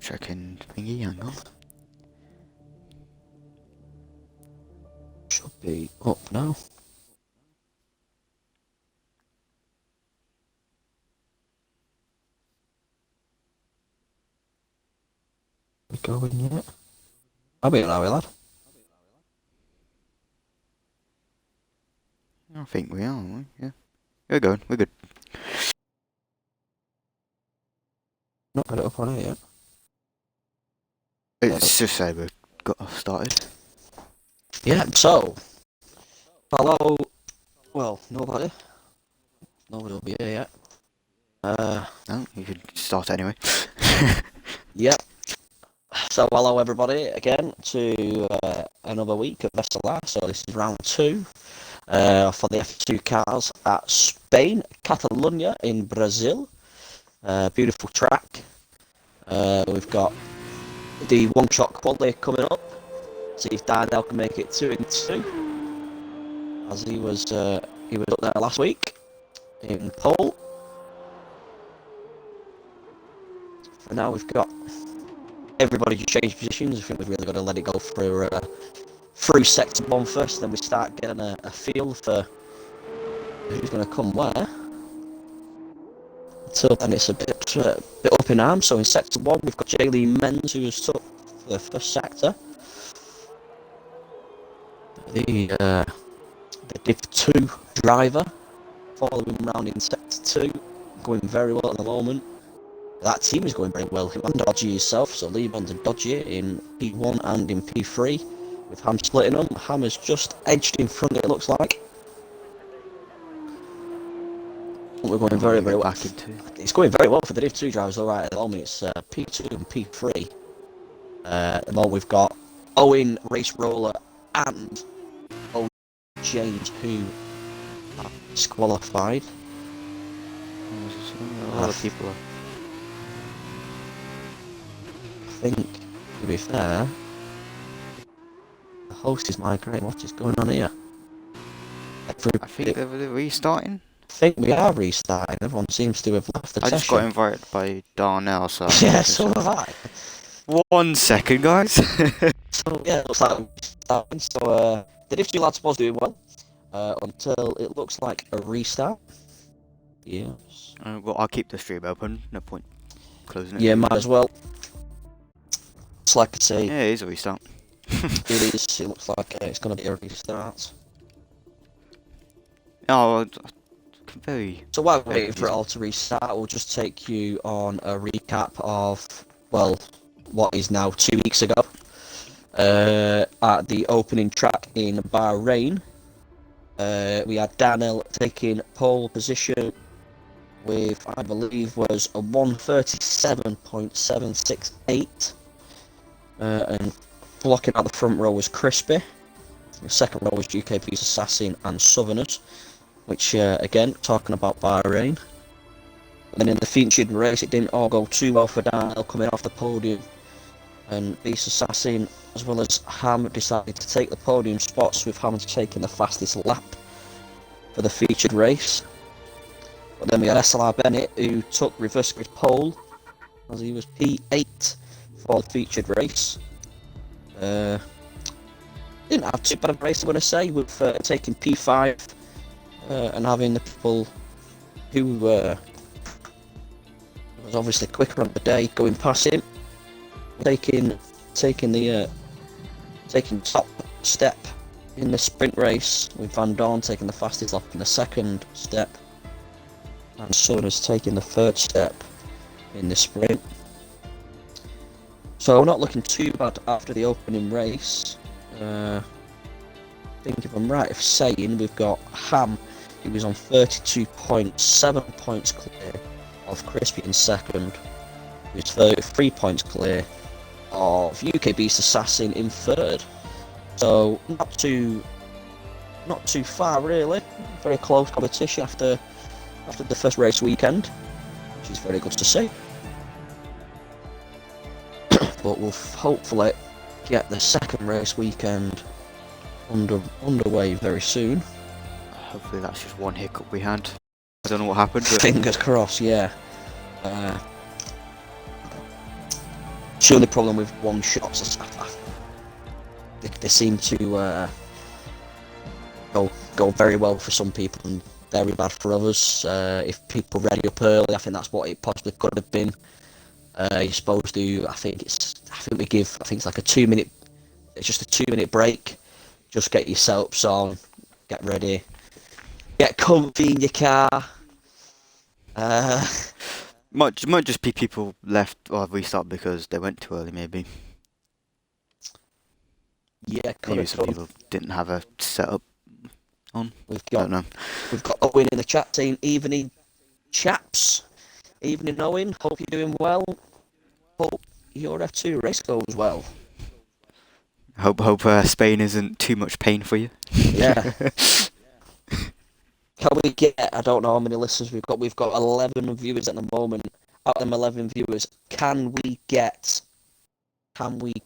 checking thingy, hang on. Should be up now. We going yet? I'll be alright, lad. I think we are, aren't we? Yeah. We're going, we're good. Not got it up on here yet. It's just say we got started. Yeah, so. Hello. Well, nobody. Nobody will be here yet. No, you could start anyway. Yep. So hello everybody again to another week of SLR. So this is round 2 for the F2 cars at Spain, Catalonia in Brazil. Beautiful track. We've got the one-shot quali coming up. See if Darnell can make it 2 and 2, as he was up there last week in pole. For now, we've got everybody to change positions. I think we've really got to let it go through sector 1 first, then we start getting a feel for who's going to come where. Until then, it's a bit up in arms. So in sector 1, we've got Jaylene Menz, who was took for the first sector. The Div 2 driver following round in sector 2, going very well at the moment. That team is going very well. Him and Dodgy himself, so Lee Bond and Dodgy in P1 and in P3, with Ham splitting them. Ham is just edged in front, it looks like. We're going very, very well. It's going very well for the Div 2 drivers, alright. At the moment, it's P2 and P3. At the moment, we've got Owen, Race Roller, and Owen James, who are disqualified. A lot of people are. I think, to be fair, the host is migrating. What is going on here? I think they're restarting. I think we are restarting. Everyone seems to have left the session. I just got invited by Darnell, so... Yeah, so have I. 1 second, guys. So, yeah, it looks like we're starting. So, the Div 2 lads was doing well until it looks like a restart. Yes. Well, I'll keep the stream open. No point closing it. Yeah, might as well. It's like I say. Yeah, it is a restart. It is. It looks like it's going to be a restart. Oh, very... So while we're waiting for it all to restart, we'll just take you on a recap of, well, what is now 2 weeks ago. At the opening track in Bahrain, we had Darnell taking pole position with, I believe, was a 137.768. And blocking out the front row was Crispy. The second row was UKP's Assassin and Southerners, which, again, talking about Bahrain. And then in the featured race, it didn't all go too well for Darnell coming off the podium. And Beast Assassin, as well as Ham, decided to take the podium spots, with Ham taking the fastest lap for the featured race. But then we had SLR Bennett, who took reverse grid pole, as he was P8 for the featured race. Didn't have too bad a race, I'm going to say, with taking P5 and having the people who was obviously quicker on the day going past him, taking top step in the sprint race, with Van Dorn taking the fastest lap in the second step, and Sona's taking the third step in the sprint. So not looking too bad after the opening race. I think, if I'm right of saying, we've got Ham, who was on 32.7 points clear of Crispy in second, who's 33 points clear of UK Beast Assassin in third. So not too far really. Very close competition after the first race weekend, which is very good to see. But we'll hopefully get the second race weekend underway very soon. Hopefully that's just one hiccup we had. I don't know what happened, but... Fingers crossed, yeah. the only problem with one shots is they seem to go very well for some people and very bad for others. If people ready up early, I think that's what it possibly could have been. You're supposed to, I think it's like a 2 minute, it's just a 2 minute break. Just get your setups on, get ready, get comfy in your car. Might just be people left or restart because they went too early, maybe. Yeah, maybe some people didn't have a setup on. We've I don't know. Owen in the chat saying, evening chaps, evening Owen, hope you're doing well. Hope your F2 race goes well. Hope Spain isn't too much pain for you. Yeah. Can we get, I don't know how many listeners we've got. We've got 11 viewers at the moment. Out of them 11 viewers, can we get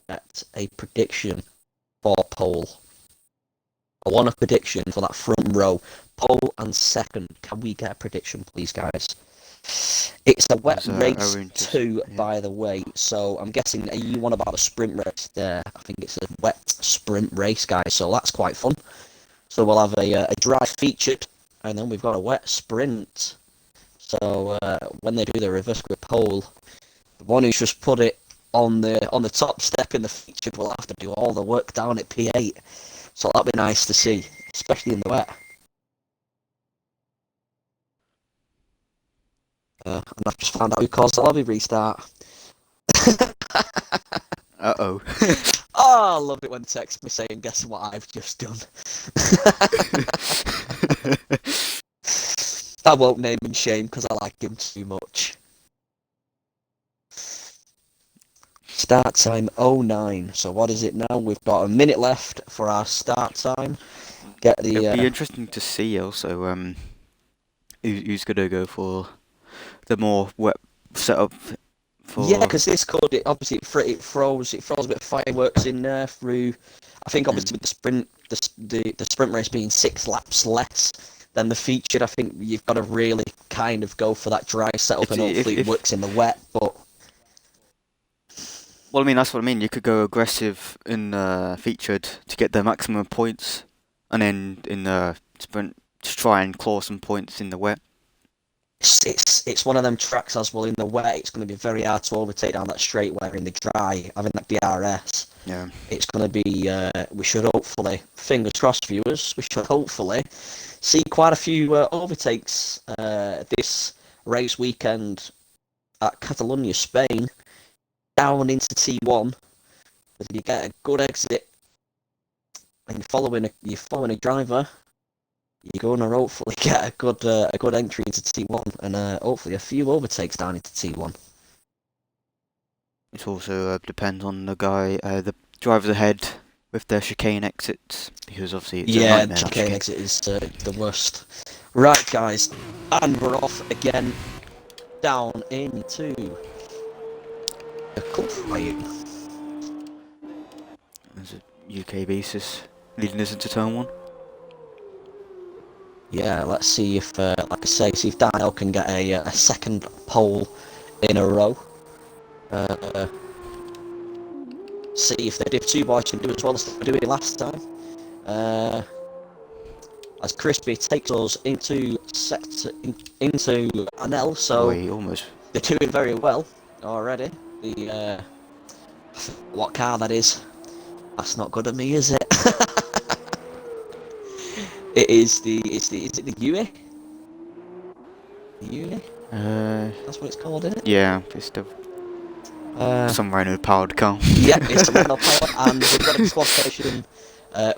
a prediction for pole? I want a prediction for that front row. Pole and second. Can we get a prediction, please, guys? It's a wet race too, yeah. By the way. So I'm guessing, are you on about a sprint race there? I think it's a wet sprint race, guys. So that's quite fun. So we'll have a dry featured, and then we've got a wet sprint. So when they do the reverse grip pole, the one who's just put it on the top step in the featured will have to do all the work down at P8. So that'll be nice to see, especially in the wet. And I've just found out who caused the lobby restart. Uh-oh. Oh, I love it when text me saying, guess what I've just done. I won't name and shame because I like him too much. Start time 09. So what is it now? We've got a minute left for our start time. It'll be interesting to see also who's going to go for the more wet setup. Yeah, because this could obviously it throws a bit of fireworks in there through. I think obviously with the sprint race being 6 laps less than the featured, I think you've got to really kind of go for that dry setup and hopefully it works in the wet. But well, I mean that's what I mean. You could go aggressive in featured to get the maximum points, and then in the sprint to try and claw some points in the wet. It's one of them tracks as well. In the wet, it's going to be very hard to overtake down that straight, where in the dry, having that DRS, yeah, it's going to be. We should hopefully, fingers crossed, viewers. We should hopefully see quite a few overtakes this race weekend at Catalonia, Spain, down into T1. If you get a good exit and you're following a driver, you're going to hopefully get a good entry into T1 and hopefully a few overtakes down into T1. It also depends on the drivers ahead with their chicane exits, because obviously it's a nightmare. Yeah, chicane exit is the worst. Right, guys, and we're off again down into the qualifying. There's a UK basis leading us into turn 1. Yeah, let's see if, like I say, see if Daniel can get a second pole in a row. See if the Div 2 boys can do as well as they were doing last time. As Crispy takes us into Anel, so they're doing very well already. What car that is? That's not good at me, is it? Is it the UE? The UE? That's what it's called, isn't it? Yeah, it's the some Renault powered car. Yeah, it's a Renault powered, and we've got a disqualification.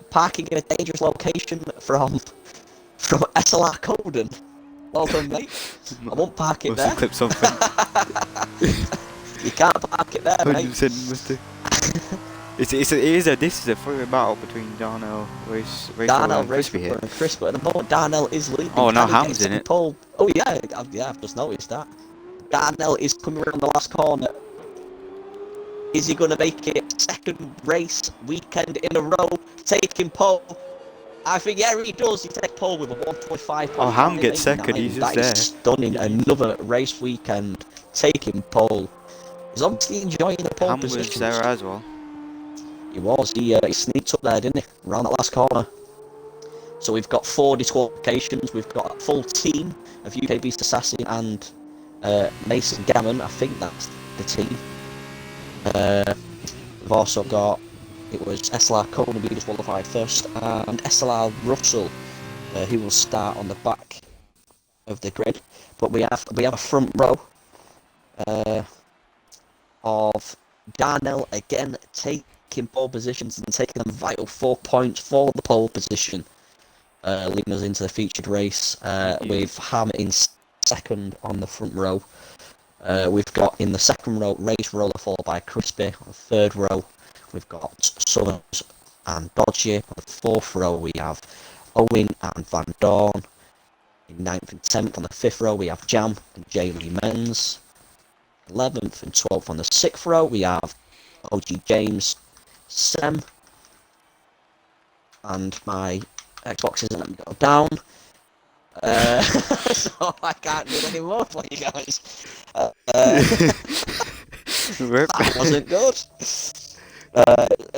Parking in a dangerous location from SLR Coden. Well done, mate. I won't park it there. Clip something. You can't park it there, mate. 100% must do. This is a free battle between Darnell and Crispy here. And Crispy. At the moment, Darnell is leading. Oh, now Ham's in it. Pole. Oh yeah, I've just noticed that. Darnell is coming around the last corner. Is he going to make it second race weekend in a row, taking pole? I think, yeah, he does. He takes pole with a 1.5. Oh, Ham gets second. He's just there. That is stunning. Another race weekend, taking pole. He's obviously enjoying the pole Ham was positions. there as well. He was. He sneaked up there, didn't he? Around that last corner. So we've got 4 disqualifications. We've got a full team of UK Beast Assassin and Mason Gammon. I think that's the team. We've also got, it was SLR Coleman who disqualified first, and SLR Russell, who will start on the back of the grid. But we have a front row of Darnell again taking pole positions and taking them vital 4 points for the pole position, leading us into the featured race, with Ham in second on the front row. We've got in the second row Race Roller, followed by Crispy. On the third row we've got Summers and Dodgy. On the fourth row we have Owen and Van Dorn. In 9th and 10th on the 5th row we have Jam and J. Lee Menz. 11th and 12th on the 6th row we have OG James, Sem, and my Xbox isn't letting me go down. So I can't do any more for you guys. That wasn't good.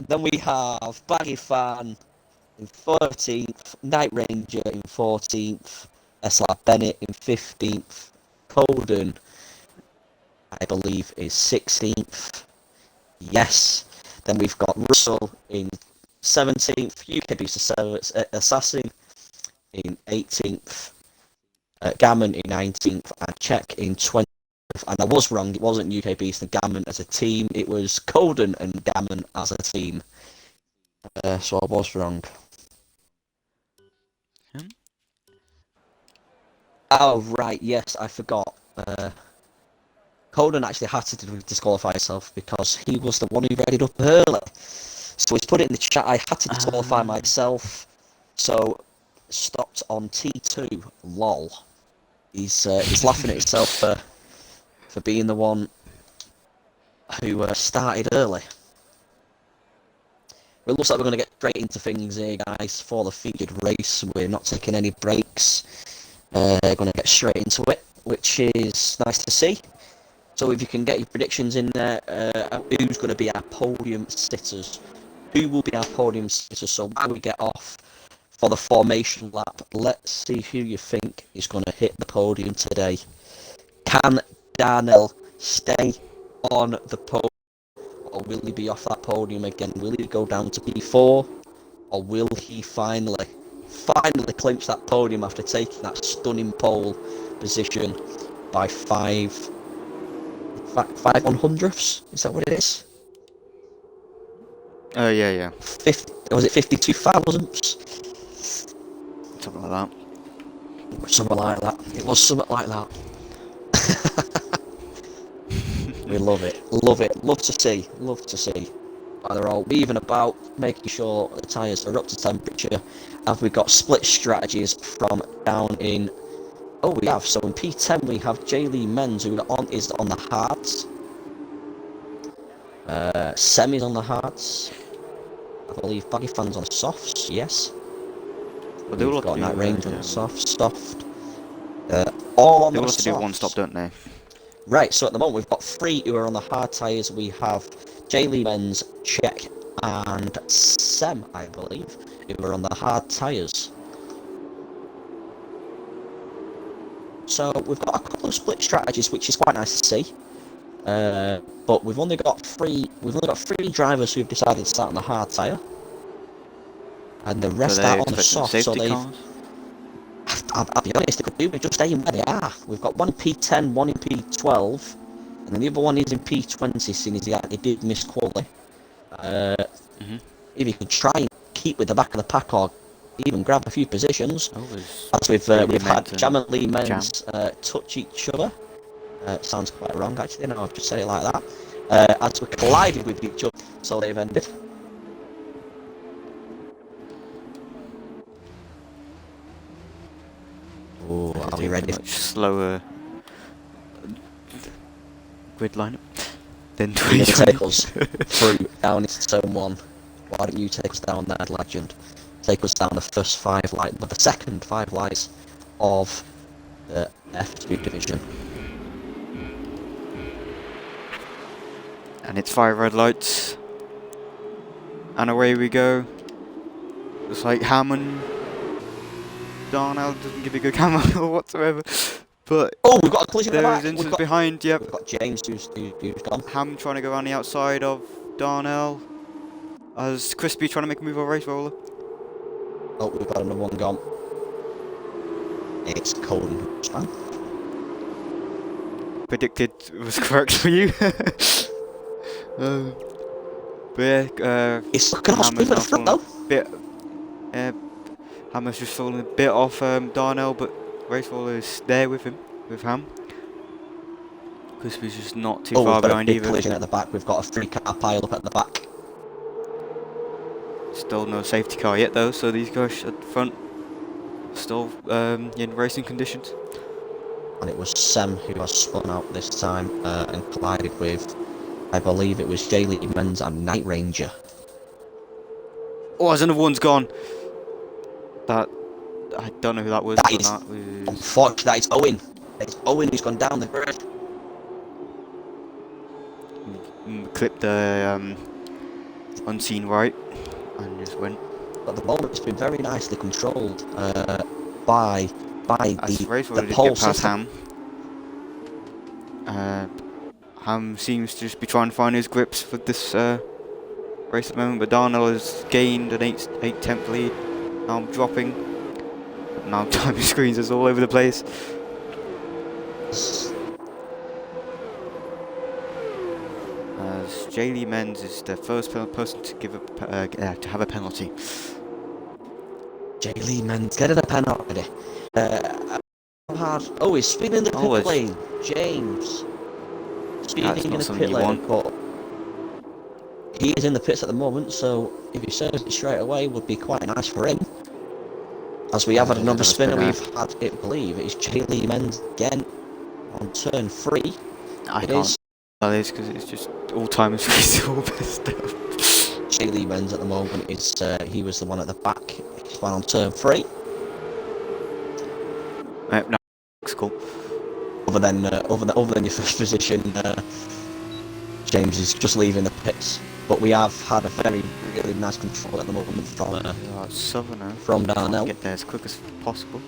Then we have Baggy Fan in 13th, Night Ranger in 14th, SLR Bennett in 15th, Coden, I believe, is 16th. Yes. Then we've got Russell in 17th, UK Beast Assassin in 18th, Gammon in 19th, and Czech in 20th. And I was wrong, it wasn't UK Beast and Gammon as a team, it was Coden and Gammon as a team. So I was wrong. Oh, right, yes, I forgot. Coden actually had to disqualify himself because he was the one who read it up early. So he's put it in the chat, I had to disqualify myself. So, stopped on T2, lol. He's laughing at himself for being the one who started early. It looks like we're going to get straight into things here, guys, for the featured race. We're not taking any breaks. Going to get straight into it, which is nice to see. So if you can get your predictions in there, who's going to be our podium sitters? Who will be our podium sitters? So while we get off for the formation lap, let's see who you think is going to hit the podium today. Can Darnell stay on the podium, or will he be off that podium again? Will he go down to P4, or will he finally clinch that podium after taking that stunning pole position by 5 1/100ths? Is that what it is? Oh yeah. 50, was it 52 thousandths? Something like that. Something like that. It was something like that. We love it. Love to see. They're all weaving about, making sure the tyres are up to temperature. Have we got split strategies from down in... Oh, we have. So in P10 we have J. Lee Menz, who is on the hards. Semi's on the hards. I believe Baggy Fan's on the softs, yes. But they all We've got Night Range on the soft. All on the softs. They all have to do one stop, don't they? Right, so at the moment we've got 3 who are on the hard tyres. We have J. Lee Menz, Czech, and Sem, I believe, who are on the hard tyres. So we've got a couple of split strategies, which is quite nice to see. But we've only got 3 drivers who've decided to start on the hard tyre, and the rest are on the soft. So I'll be honest, they could do with just staying where they are. We've got one in P10, one in P12, and then the other one is in P20, seeing as he did miss quali. If you could try and keep with the back of the pack, or even grab a few positions, as we've had Jam and Lee Menz touch each other. Sounds quite wrong, actually. No, I've just said it like that. As we collided with each other, so they've ended. Oh, are we ready? Much slower grid lineup than You're going to take us through down into Zone 1. Why don't you take us down there, legend? Take us down the first 5 lights, but the second 5 lights of the F2 division. And it's 5 red lights. And away we go. Looks like Hammond. Darnell doesn't give a good camera whatsoever. But Oh, we've got a collision in the there's back. We've incidents got, behind, yep. we've got James who's gone. Ham trying to go around the outside of Darnell. As Crispy trying to make a move on Race Roller. Oh, we've got another one gone. It's Colin who's gone. Predicted was correct for you. But yeah, It's looking off speed at the front though. Hammer's just falling a bit off Darnell, but Race Roller is there with him, with Ham. Crispy's just not too far We've got behind a big either. collision at the back. We've got a 3-car pile up at the back. Still no safety car yet though, so these guys at the front still in racing conditions. And it was Sem who has spun out this time and collided with, I believe it was Jaylee Menz and Night Ranger. Oh, there's another one's gone. That I don't know who that was. That but is that was unfortunate. That is Owen. It's Owen who's gone down the grid. clipped the unseen right and just went. At the moment, it's been very nicely controlled by the pole get past system. Ham. Ham seems to just be trying to find his grips for this race at the moment, but Darnell has gained an 8-10th lead. Now I'm dropping. Now timing screens is all over the place. As Jaylee Menz is the first person to give to have a penalty. Jaylee Menz getting a penalty. Oh, he's speeding in the pit lane. James. Speeding in the pit lane, but he is in the pits at the moment, so if he serves it straight away, would be quite nice for him. As we have had another spinner, we've had, I believe, it's Jaylee Menz again on turn 3. I can't. That is because it's just all timers is all messed up. Jaylee Menz at the moment is he was the one at the back. He's one on turn 3. No, it's cool. Other than your first position, James is just leaving the pits. But we have had a really nice control at the moment from Southerner. From Darnell. Get there as quick as possible.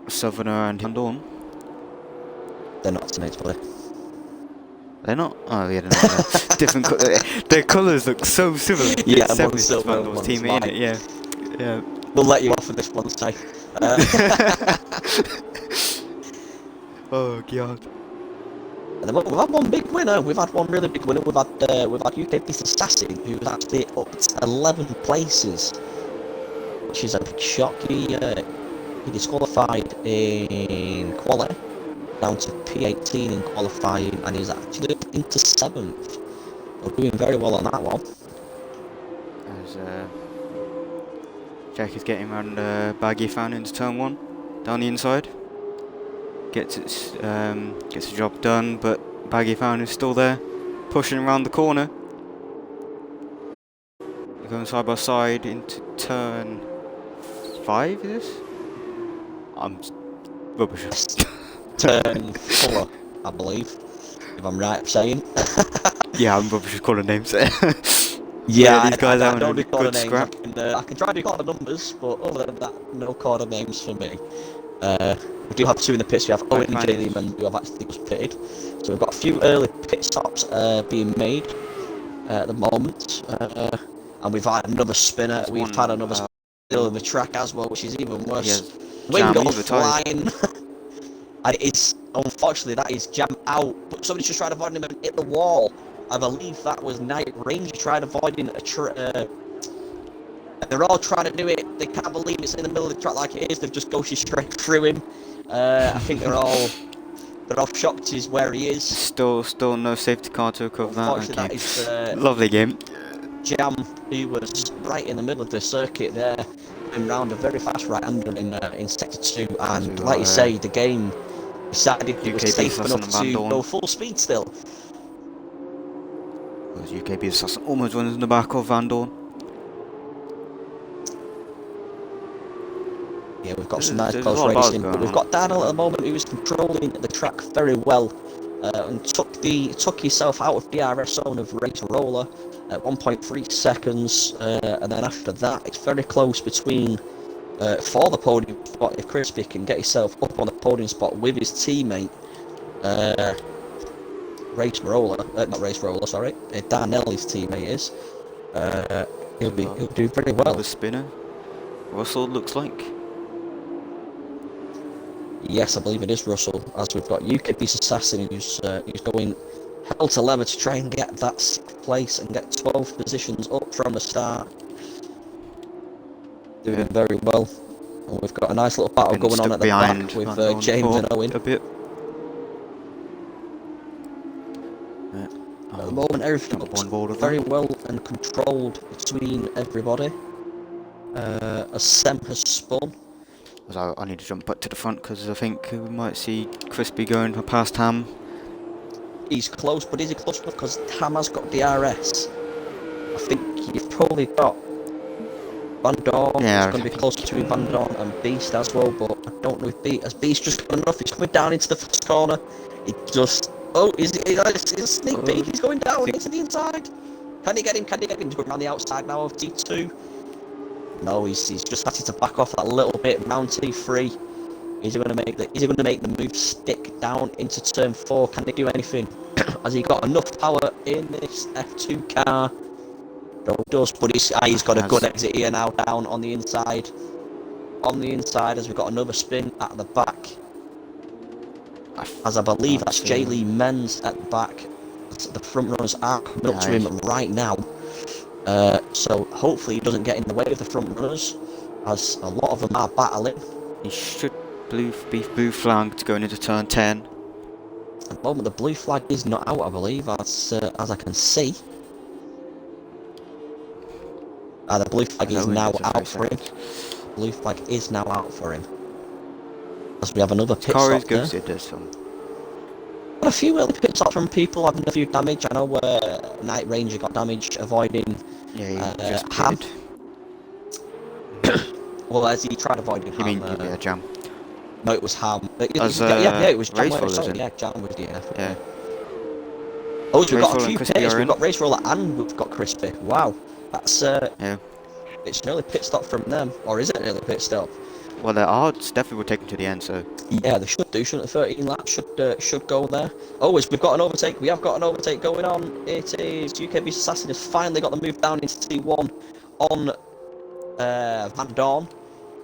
Southerner and Dawn. They're not teammates, buddy. They're not. Oh yeah, they're not. Different. Their colours look so similar. Yeah, one's silver, one's teammate in it. Yeah. We'll let you off with this one, say. Oh god. At the moment, we've had one big winner. We've had one really big winner. We've had UK-based Assassin, who's actually up to 11 places, which is a big shock. He disqualified in quali, down to P18 in qualifying, and he's actually up into 7th. We're doing very well on that one. As Jack is getting around Baggy Fan into turn 1, down the inside. Gets the job done, but Baggy Fan is still there, pushing around the corner. They're going side by side into turn 5. Is this? I'm rubbish. Turn 4, I believe, if I'm right saying. Yeah, I'm rubbish at calling names. Yeah, these guys I don't a record good names. scrap. I can try to record the numbers, but other than that, no quarter names for me. We do have 2 in the pits. We have Owen and Jaylee Menz who have actually just pitted. So we've got a few early pit stops being made at the moment. And we've had another spinner. We've had another spinner on the track as well, which is even worse. Wingo flying. And it's, unfortunately, that is jammed out. But somebody's just tried to avoid him and hit the wall. I believe that was Night Ranger tried avoiding a they're all trying to do it. They can't believe it's in the middle of the track like it is. They've just ghosted straight through him. I think they're all shocked he's where he is. Still no safety car to recover that. Okay. That is, lovely game. Jam, who was right in the middle of the circuit there, going round a very fast right-hander in sector 2, and like you say, the game decided it was safe enough to go full speed still. UKB Assassin almost runs in the back of Van Dorn. Yeah, we've got some nice close racing, but we've got Darnell at the moment who is controlling the track very well. and took himself out of DRS zone of Race Roller at 1.3 seconds, and then after that, it's very close between for the podium spot. If Crispy can get himself up on the podium spot with his teammate, not Race Roller, sorry, Darnell, his teammate is, he'll do very well. The spinner, Russell looks like. Yes, I believe it is Russell, as we've got UKB's Assassin who's going hell to leather to try and get that 6th place and get 12 positions up from the start. Doing very well. And we've got a nice little battle going on at the back with James and Owen. A bit. At the moment, everything looks very well and controlled between everybody. As Sem has spun. I need to jump back to the front because I think we might see Crispy going past Ham. He's close, but is he close enough? Because Ham has got DRS. I think you've probably got Van Dorn. Yeah, it's going to be close between Van Dorn and Beast as well, but I don't know if Beast just got enough. He's coming down into the first corner. He just... Oh, is a sneak peek? He's going down into the inside. Can he get him? He's going around the outside now of T2. No, he's just started to back off that little bit. Round T3. Is he going to make the move stick down into turn 4? Can he do anything? Has he got enough power in this F2 car? No, he does, but he's got a good exit here now, down on the inside. On the inside, as we've got another spin at the back. As I believe that's J. Lee Menz at the back. The front runners are coming up to him right now. So hopefully he doesn't get in the way of the front runners, as a lot of them are battling. He should be blue flagged going into turn 10. At the moment the blue flag is not out, I believe, as I can see. The blue flag is now out for him. Blue flag is now out for him. As we have another pit stop there. Got a few early pit stops from people having a few damage. I know Night Ranger got damage avoiding Ham. Well, as he tried avoiding Ham. You mean Jam? No, it was Ham. It was Jam. Jam was DNF. Oh, so we've got a few pits. We've got Race Roller and we've got Crispy. Wow, that's it's an early pit stop from them, or is it an early pit stop? Well, their odds definitely will take them to the end, so... Yeah, they should do, shouldn't 13 laps should go there. Oh, we've got an overtake, we have got an overtake going on. It is UKB's Assassin has finally got the move down into T1 on Van Dorn.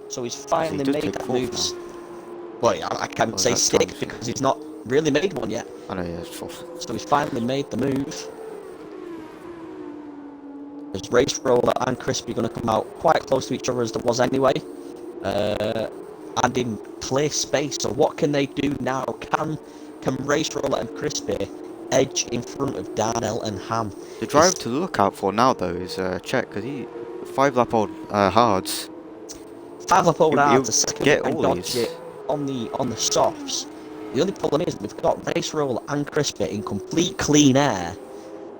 So he's finally made that move. Well, yeah, I can't say stick because he's not really made one yet. I know, yeah, it's fourth. So he's finally made the move. There's Race Roller and Crispy going to come out quite close to each other as there was anyway. And in clear space, so what can they do now? Can Race Roller and Crispy edge in front of Darnell and Ham? The driver to look out for now though is Chet, because he 5-lap-old hards. 5-lap-old hards, a second get and all dodge it on the softs. The only problem is we've got Race Roller and Crispy in complete clean air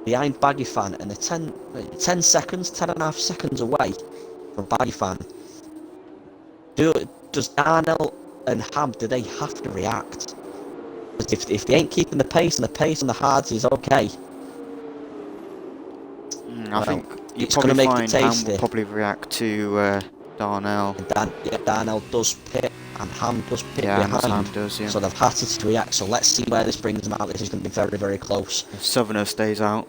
behind Baggy Fan, and they're 10 seconds, 10.5 seconds away from Baggy Fan. Does Darnell and Ham, do they have to react? Because if they ain't keeping the pace, and the pace on the hards is okay. I think you probably find Ham will probably react to Darnell. Darnell does pit, and Ham does pit behind. Ham does, yeah. So they've had to react, so let's see where this brings them out. This is going to be very, very close. If Southerner stays out.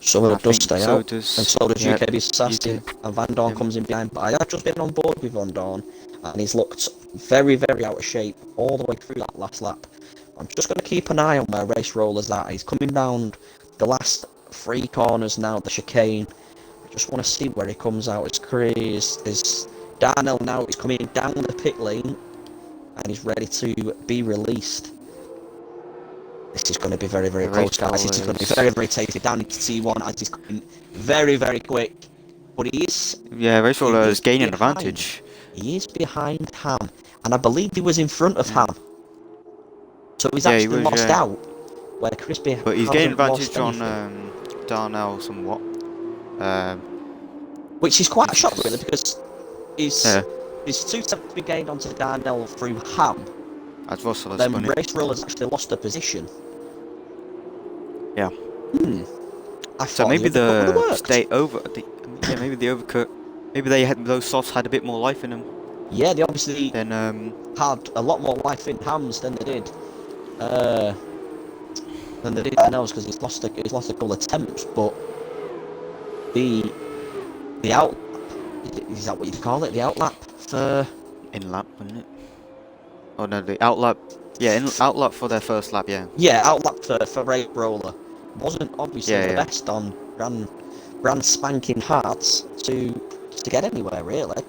Southerner does stay out, and so does UKB's Assassin, and Van Dorn comes in behind. But I have just been on board with Van Dorn, and he's looked very, very out of shape all the way through that last lap. I'm just going to keep an eye on where Race Roller's at. He's coming down the last 3 corners now, the chicane. I just want to see where he comes out. It's crazy. Is Darnell now? He's coming down the pit lane, and he's ready to be released. This is going to be very, very close, guys. This is going to be very, very tasty. Down into T1 as he's coming very, very quick. But he is... Yeah, Race Roller is gaining advantage. He is behind Ham. And I believe he was in front of Ham. So he's actually lost out. Where Crispy But he's gaining advantage on Darnell somewhat. Which is quite a shock, really, because his 2 tenths been gained onto Darnell through Ham. As Russell has Then Race Roller's actually lost a position. Yeah. I So thought maybe the undercut would have the worked. stay over. Yeah, maybe the overcut. Maybe those softs had a bit more life in them. Yeah, they obviously Then had a lot more life in hams than they did. Nels, because he's lost a couple of attempts, but the out is that what you call it? The outlap for in lap, wasn't it? Oh no, the outlap. Yeah, outlap for their first lap. Yeah. outlap for Ray Roller wasn't obviously the Yeah. best on brand spanking hards to get anywhere really.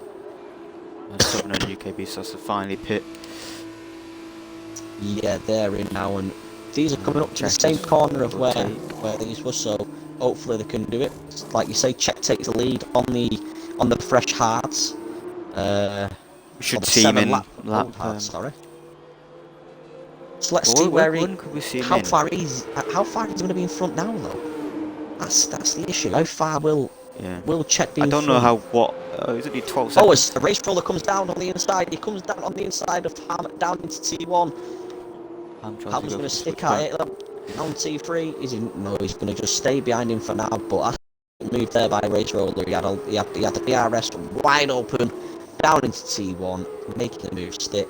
And Southern and UKB starts to finally pit. Yeah, they're in now, and these are coming up to the same corner of where these were, so hopefully they can do it. Like you say, Czech takes the lead on the fresh hards. We should the see him in lap hards, sorry. So let's see when could we see him how far he's going to be in front now though. That's the issue. How far will Czech be in front? I don't know how what. It's only 12 seconds. Oh, as the race roller comes down on the inside, he comes down on the inside of Ham down into T1. Ham's going to stick at it though. On T3, he's going to just stay behind him for now. But as he moved there by race roller, he had the DRS wide open down into T1, making the move stick.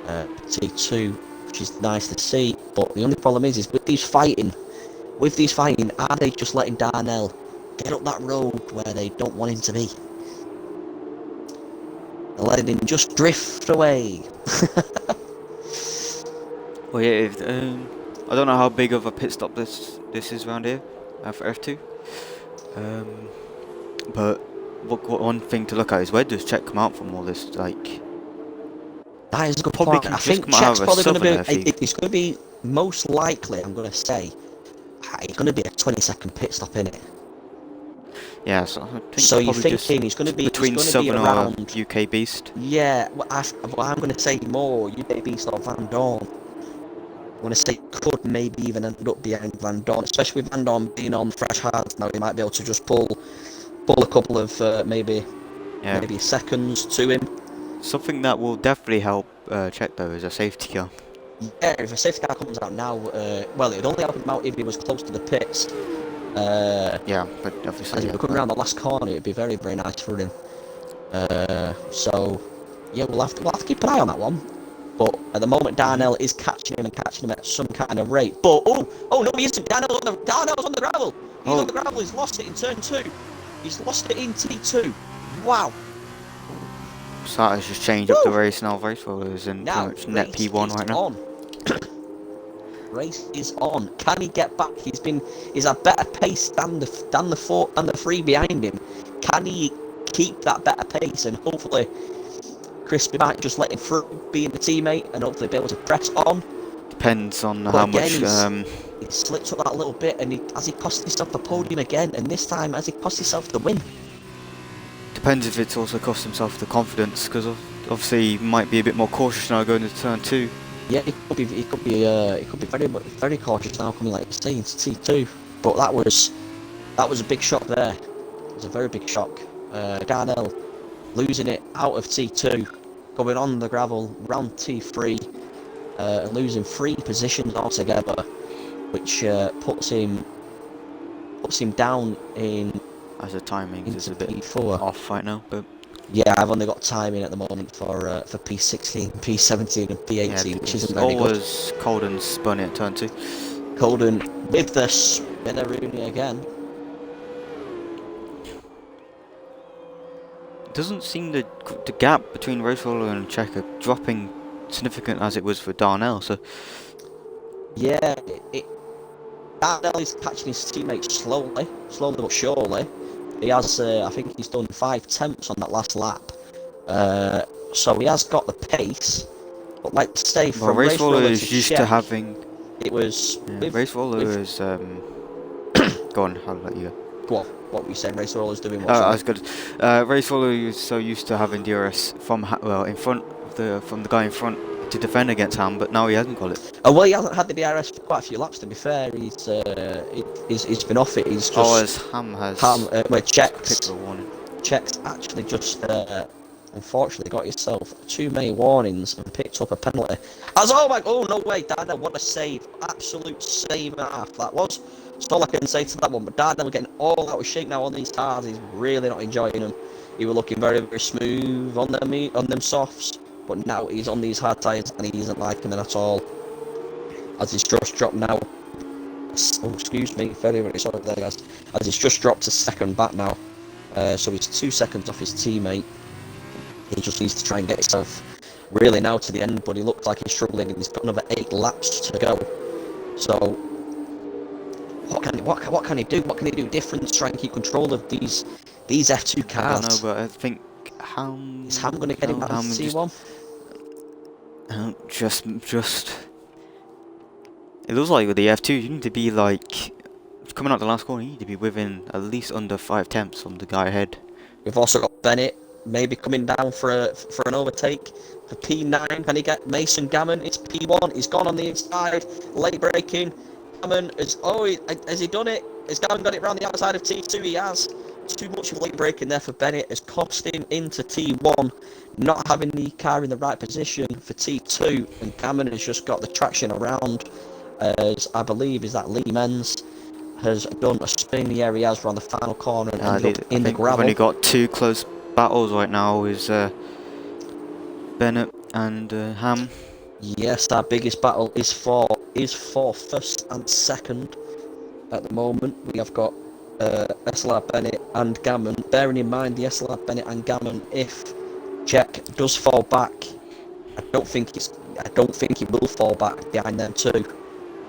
T2, which is nice to see. But the only problem is with these fighting, are they just letting Darnell get up that road where they don't want him to be? They're letting him just drift away. Well, yeah. I don't know how big of a pit stop this is around here for F2. But one thing to look at is where does Czech come out from all this? Like, that is a good point. I think Czech's probably going to be. It's going to be most likely. I'm going to say it's going to be a 20-second pit stop in it. Yeah, so I think so you're thinking he's going to be between Southern or UK Beast? Yeah, I'm going to say more UK Beast or Van Dorn. I'm going to say could maybe even end up behind Van Dorn, especially with Van Dorn being on fresh hards now. He might be able to just pull a couple of maybe seconds to him. Something that will definitely help Czech though is a safety car. Yeah, if a safety car comes out now, well, it'd only help him out if he was close to the pits. Yeah, but obviously, as he was coming around the last corner, it'd be very, very nice for him. So yeah, we'll have to keep an eye on that one. But at the moment, Darnell is catching him at some kind of rate. But oh no, he isn't. Darnell's on the gravel. He's on the gravel. He's lost it in turn 2. He's lost it in T2. Wow. Sata's just changed up the race now. Race is in pretty much net P1 right now. Race is on. Can he get back? He's at better pace than the 3 behind him. Can he keep that better pace? And hopefully, Crispy might just let him through, being the teammate, and hopefully be able to press on. Depends on how much. He slipped up that little bit, and has he cost himself the podium again? And this time, has he cost himself the win? Depends if it's also cost himself the confidence, because obviously he might be a bit more cautious now going into turn 2. Yeah, he could be very, very cautious now coming, like you say, into T2. But that was a big shock there. It was a very big shock. Darnell losing it out of T2, going on the gravel round T3, and losing 3 positions altogether, which puts him down in. As the timing is a bit P4. off right now, but. Yeah, I've only got timing at the moment for P16, P17 and P18, which isn't very good. Always Colden spun it, turn 2. Colden with the Spinneroonie again. It doesn't seem the gap between Rosewaller and Checker dropping significant as it was for Darnell, so... Yeah, Darnell is catching his teammates slowly but surely. He has, I think he's done 5 attempts on that last lap. So he has got the pace. But like to say, from Racewaller is used to having... It was... Yeah, Racewaller is... Go on, I'll let you go. What were you saying? Racewaller's doing what? I was good. Racewaller is so used to having DRS from in front of from the guy in front to defend against Ham, but now he hasn't got it. Oh well, he hasn't had the DRS for quite a few laps. To be fair, he's been off it. He's just as Ham has. Czechs. Particular warning. Czechs actually just unfortunately got yourself too many warnings and picked up a penalty. Oh no way, Darnell, what a save. Absolute save and a half that was. That's all I can say to that one, but Darnell getting all out of shape now on these tires. He's really not enjoying them. He was looking very, very smooth on them softs, but now he's on these hard tyres and he isn't liking them at all. As he's just dropped now. Oh, excuse me, very, very sorry there, guys. As he's just dropped to second back now. So he's 2 seconds off his teammate. He just needs to try and get himself really now to the end, but he looks like he's struggling and he's got another 8 laps to go. So what can he do? What can he do different to try and keep control of these F2 cars? I don't know, but I think Is Ham going to get him back to C1? Just. It looks like with the F2, you need to be like coming out the last corner. You need to be within at least under 5 tenths on the guy ahead. We've also got Bennett maybe coming down for an overtake. For P9, can he get Mason Gammon? It's P1. He's gone on the inside, late braking. Gammon has he done it? Has Gammon got it round the outside of T2? He has. Too much of late braking there for Bennett has cost him into T1, not having the car in the right position for T2, and Gammon has just got the traction around. As I believe is that Lee Menz has done a spin in the area he has around the final corner and ended up in the gravel. We've only got 2 close battles right now, is Bennett and Ham. Yes, our biggest battle is for first and second at the moment. We have got SLR Bennett and Gammon. Bearing in mind the SLR Bennett and Gammon, if Czech does fall back, I don't think he will fall back behind them too.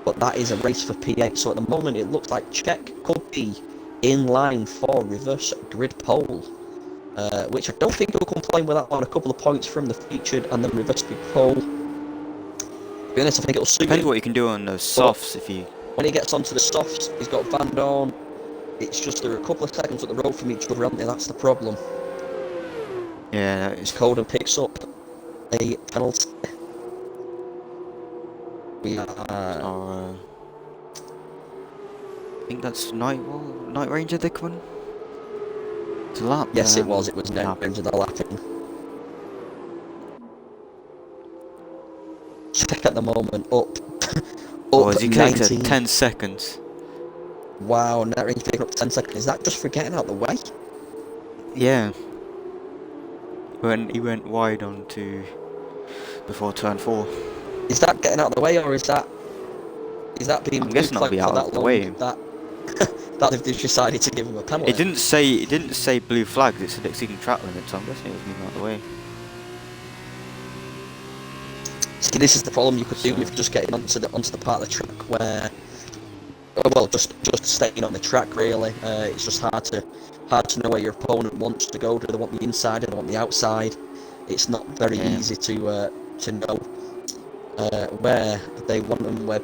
But that is a race for P8, so at the moment it looks like Czech could be in line for reverse grid pole, which I don't think he'll complain with that one. A couple of points from the featured and then reverse grid pole. To be honest, I think it'll suit him. Depends what you can do on those softs. When he gets onto the softs, he's got Van Dorn. It's just there are a couple of seconds at the road from each other, aren't they? That's the problem. Yeah, it's Coden picks up a penalty. We are. I think that's Night Ranger Dick one. It's a lap. Yes, it was. It was Night Ranger the lapping. Check at the moment up. Oh, is he collected 19. 10 seconds? Wow, Night Ranger picking up 10 seconds. Is that just for getting out the way? Yeah. When he went wide onto before turn 4. Is that getting out of the way, or is that being I'm guessing that'll be out of the way. That they've decided to give him a penalty? It didn't say blue flags. It said exceeding track limits. So I'm guessing it was moving out of the way. See, this is the problem you could do with just getting onto the part of the track where, well, just staying on the track really. It's just hard to know where your opponent wants to go. Do they want the inside? Do they want the outside? It's not very easy to know where they want them. Where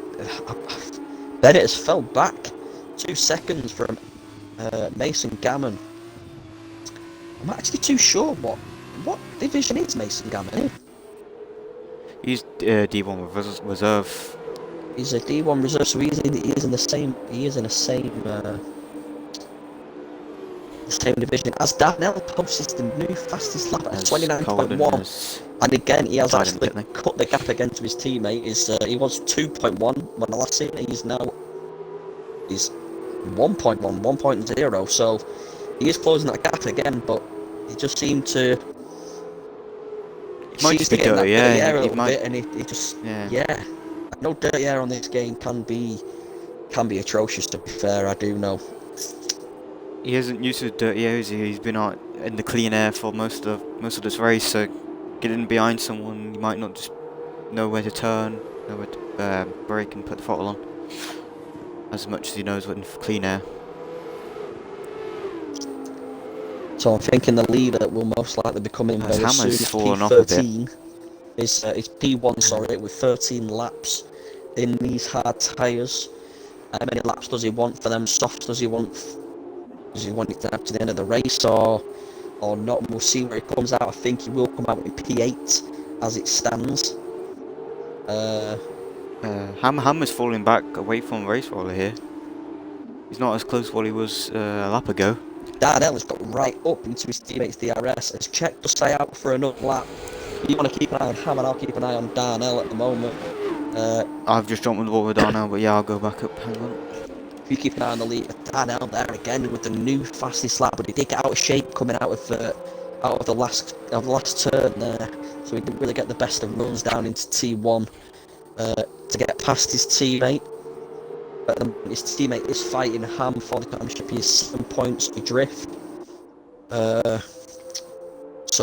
Bennett has fell back 2 seconds from Mason Gammon. I'm actually too sure what division is Mason Gammon in. He's D1 reserve. He's a D1 reserve, so he is in the same division as Darnell posts the new fastest lap at 29.1, and again he has actually cut the gap again to his teammate. He was 2.1 when I last seen it. He's 1.1, 1.0, so he is closing that gap again, but he just seemed to. It might just be dirty air, a little bit, and he just I know dirty air on this game can be atrocious. To be fair, I do know. He isn't used to dirty air. He's been out in the clean air for most of this race. So getting behind someone, you might not just know where to turn, know where to brake and put the throttle on, as much as he knows what in clean air. So I'm thinking the leader will most likely be coming very soon. P13 is P1, sorry, with 13 laps in these hard tyres. How many laps does he want for them softs? Does he want it to have to the end of the race or not? We'll see where he comes out. I think he will come out with P8 as it stands. Ham is falling back away from race roller here. He's not as close as what he was a lap ago. Darnell has got right up into his teammate's DRS as Czech does stay out for another lap. You want to keep an eye on Ham, and I'll keep an eye on Darnell at the moment. I've just jumped on the ball with Darnell, but yeah, I'll go back up. Hang on. If you keep an eye on the lead, Darnell there again with the new fastest lap, but he did get out of shape coming out of the last turn there, so he didn't really get the best of runs down into T1 to get past his teammate. But his teammate is fighting Ham for the championship. He is 7 points adrift. So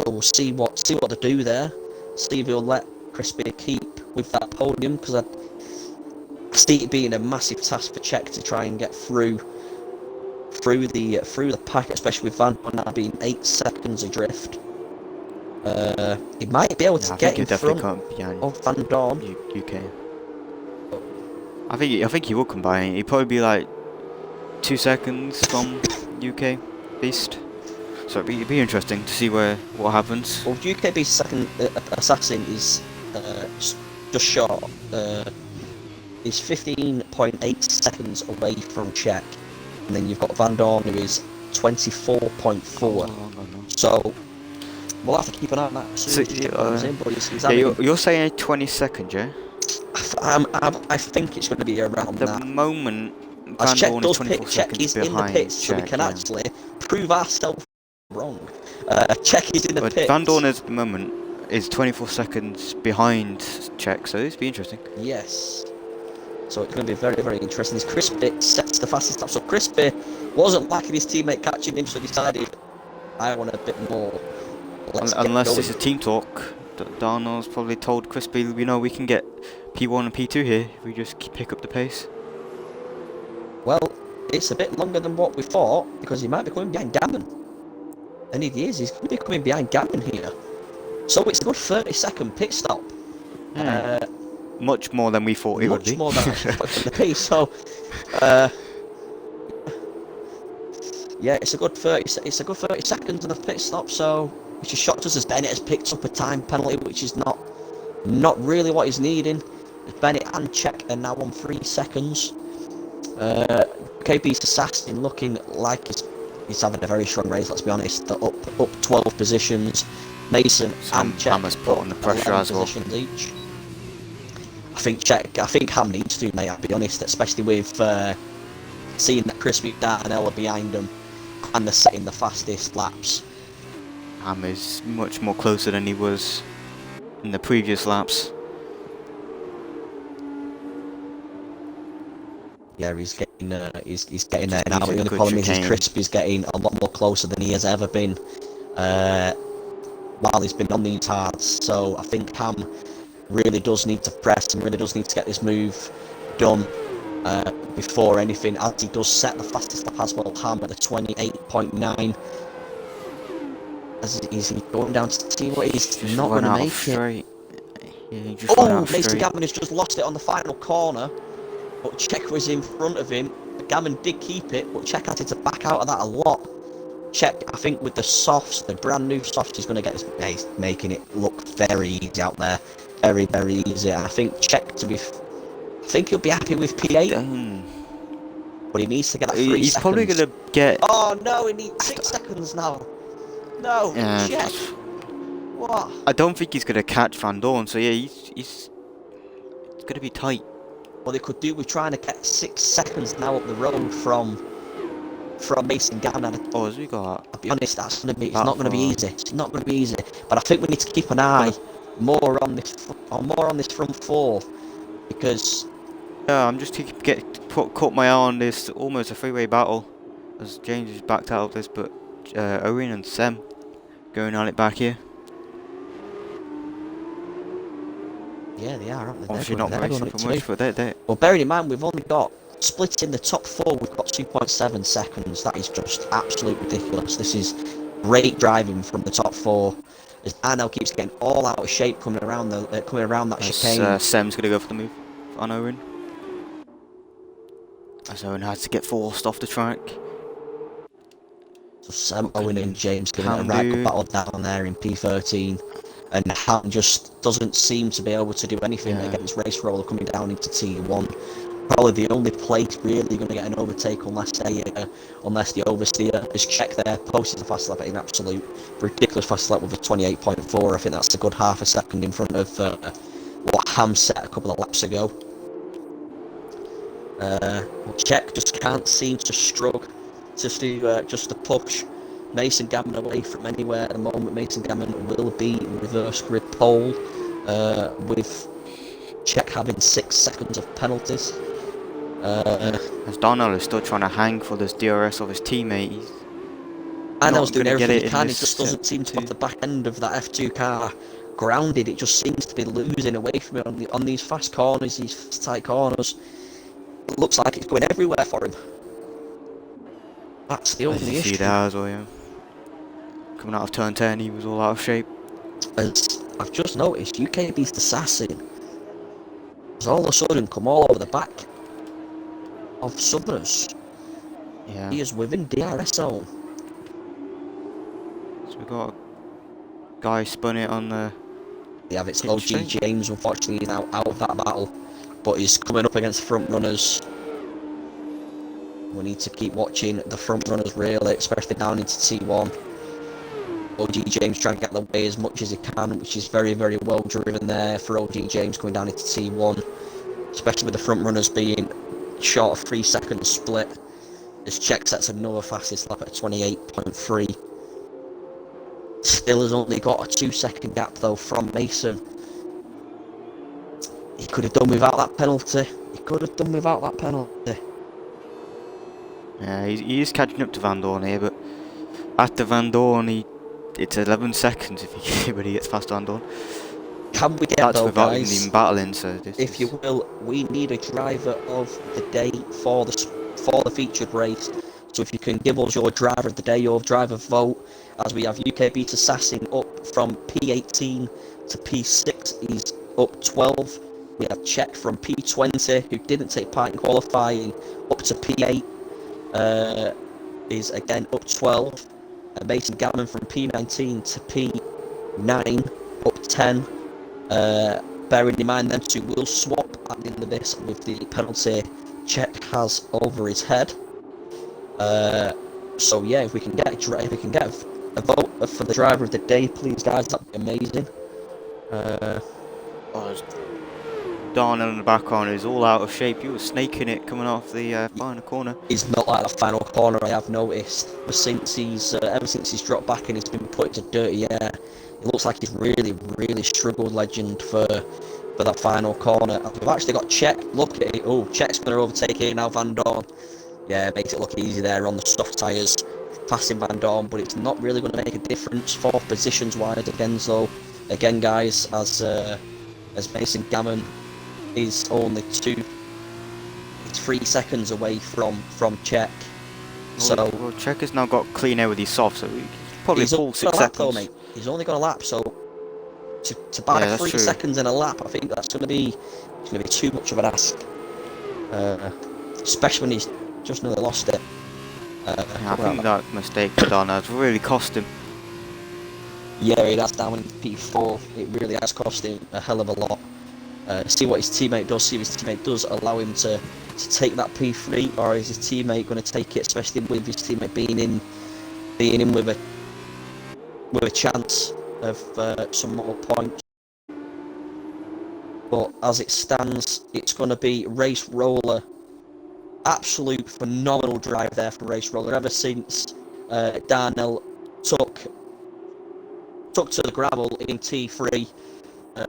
we'll see what to do there. See if he'll let Crispy keep with that podium, because I see it being a massive task for Czech to try and get through the pack, especially with Van Dorn now being 8 seconds adrift. He might be able to get in front of Van Dorn. UK. I think he will come by. He'd probably be like 2 seconds from UK Beast. So it'd be interesting to see what happens. Well, UK Beast's second assassin is just short. Is 15.8 seconds away from Czech, and then you've got Van Dorn, who is 24.4. So we'll have to keep an eye on that as soon as Czech comes in. But he's you're saying 20 seconds, yeah? I think it's going to be around that. At the moment, as Van Czech Dorn does is 24 pit, Czech seconds is in the behind pits, so we Czech, can actually prove ourselves wrong. Czech is in the pits. Van Dorn at the moment is 24 seconds behind Czech, so this will be interesting. Yes. So it's going to be very, very interesting. As Crispy sets the fastest lap. So Crispy wasn't liking his teammate catching him, so decided, I want a bit more. Unless this is team talk, Darnell's probably told Crispy, we can get P1 and P2 here if we just pick up the pace. Well, it's a bit longer than what we thought, because he might be coming behind Gammon. And he is, he's going to be coming behind Gammon here. So it's a good 30-second pit stop. Much more than we thought it would be. Much more than I expected the pace. So, yeah, it's a good 30 seconds of the pit stop. So, which has shocked us as Bennett has picked up a time penalty, which is not really what he's needing. As Bennett and Czech are now on 3 seconds. KB's assassin looking like he's having a very strong race. Let's be honest. They're up 12 positions. Mason and Czech Hammer's put on the pressure as well. Each. I think Ham needs to, mate, I'll be honest, especially with seeing that Crispy Darnell are behind them and they're setting the fastest laps. Ham is much more closer than he was in the previous laps. Yeah, he's getting there now. The only problem is Crispy's getting a lot more closer than he has ever been while he's been on these hards. So I think Ham really does need to press and really does need to get this move done before anything, as he does set the fastest lap as well. Ham at the 28.9. As is he going down to see what he's not going to make it. Yeah, Mason Gammon has just lost it on the final corner, but Czech was in front of him. Gammon did keep it, but Czech had to back out of that a lot. Czech, I think with the softs, the brand new softs, he's going to get his pace, making it look very easy out there. Very, very easy. And I think Czech I think he'll be happy with P8. But he needs to get that 3 seconds. He's probably going to get... Oh no, he needs 6 seconds now. No, Czech. What? I don't think he's going to catch Van Dorn, so yeah, it's going to be tight. Well, they could do with trying to get 6 seconds now up the road from Mason Gammon. Oh, has we got... I'll be honest, it's not going to be easy. It's not going to be easy. But I think we need to keep an eye more on this front 4, because... Yeah, I'm just caught my eye on this almost a 3-way battle as James is backed out of this, but Owen and Sem going on it back here. Yeah, they are, aren't they? Obviously not racing for much, but they're... Well, bearing in mind, we've only got... Split in the top 4, we've got 2.7 seconds. That is just absolutely ridiculous. This is great driving from the top 4. As Arnell keeps getting all out of shape coming around that chicane. Sem's going to go for the move on Owen. As Owen has to get forced off the track. So Sem, Owen and James giving it a right good battle down there in P13. And Ham just doesn't seem to be able to do anything against Race Roller coming down into T1. probably the only place really going to get an overtake unless the oversteer is checked there. Posted a fast lap at an absolute ridiculous fast lap with a 28.4. I think that's a good half a second in front of what Ham set a couple of laps ago. Czech just can't seem to struggle just to push Mason Gammon away from anywhere at the moment. Mason Gammon will be reverse grid pole with Czech having 6 seconds of penalties. As Darnell is still trying to hang for this DRS of his teammate. I know he's doing everything he can, he just doesn't seem to have the back end of that F2 car grounded. It just seems to be losing away from it on these fast corners, these tight corners. It looks like it's going everywhere for him. That's the only issue. See that as well, yeah. Coming out of turn 10, he was all out of shape. As I've just noticed, UK Beast Assassin has all of a sudden come all over the back of Southerners. Yeah. He is within DRS zone. So we got a guy spun it on the... Yeah, it's OG James, unfortunately, he's now out of that battle. But he's coming up against front runners. We need to keep watching the front runners really, especially down into T1. OG James trying to get the way as much as he can, which is very, very well driven there for OG James going down into T1. Especially with the front runners being short of 3 seconds split. This Czech sets another fastest lap at 28.3. Still has only got a 2-second gap though from Mason. He could have done without that penalty. Yeah, he is catching up to Van Dorn here, but after Van Dorn, it's 11 seconds if he gets past Van Dorn. Can we get That's though, without guys, even battling, so if you will, we need a driver of the day for the featured race. So if you can give us your driver of the day, your driver vote, as we have UK Beat Assassin up from P18 to P6, he's up 12. We have Czech from P20, who didn't take part in qualifying, up to P8, is again up 12. Mason Gammon from P19 to P9, up 10. Bearing in mind them two will swap at the end of this with the penalty Czech has over his head. So yeah, if we can get a vote for the driver of the day, please guys, that'd be amazing. Darnell in the back corner is all out of shape. He was snaking it coming off the final corner. He's not like the final corner, I have noticed. Ever since he's dropped back and he's been put into dirty air, it looks like he's really, really struggled, legend, for that final corner. We've actually got Czech. Look at it. Oh, Czech's going to overtake here now, Van Dorn. Yeah, makes it look easy there on the soft tyres, passing Van Dorn, but it's not really going to make a difference for positions wide again, guys, as Mason Gammon is only 3 seconds away from Czech. Well, Czech has now got clean air with his soft, so he's probably full 6 seconds. Though, mate. He's only got a lap, so to buy 3 seconds in a lap, I think that's going to be too much of an ask, especially when he's just nearly lost it. I think that mistake done has really cost him. Yeah, that's down in P4. It really has cost him a hell of a lot. See what his teammate does. See if his teammate does allow him to take that P3, or is his teammate going to take it? Especially with his teammate being in with a chance of some more points. But as it stands, it's going to be Race Roller. Absolute phenomenal drive there from Race Roller. Ever since Darnell took to the gravel in T3,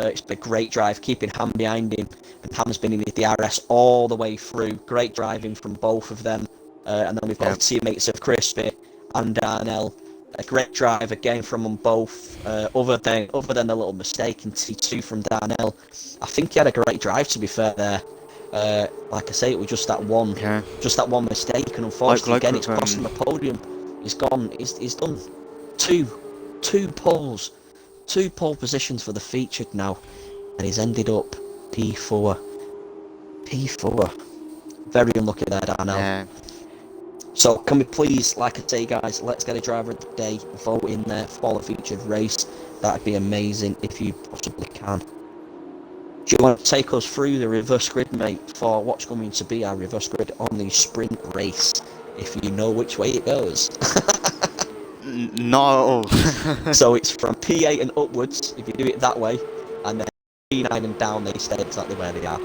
it's been a great drive, keeping Ham behind him, and Ham's been in the DRS all the way through. Great driving from both of them, and then we've got the teammates of Crispy and Darnell. A great drive again from them both. Other than the little mistake in T2 from Darnell, I think he had a great drive, to be fair there. Like I say, it was just that one mistake, and unfortunately again it's cost him a podium. He's done two pole positions for the featured now, and he's ended up P4. Very unlucky there, Darnell. Yeah. So can we please, like I say, guys, let's get a driver of the day vote in there for the featured race. That'd be amazing if you possibly can. Do you want to take us through the reverse grid, mate, for what's going to be our reverse grid on the sprint race, if you know which way it goes? Not at all. So it's from P8 and upwards, if you do it that way, and then P9 and down, they stay exactly where they are.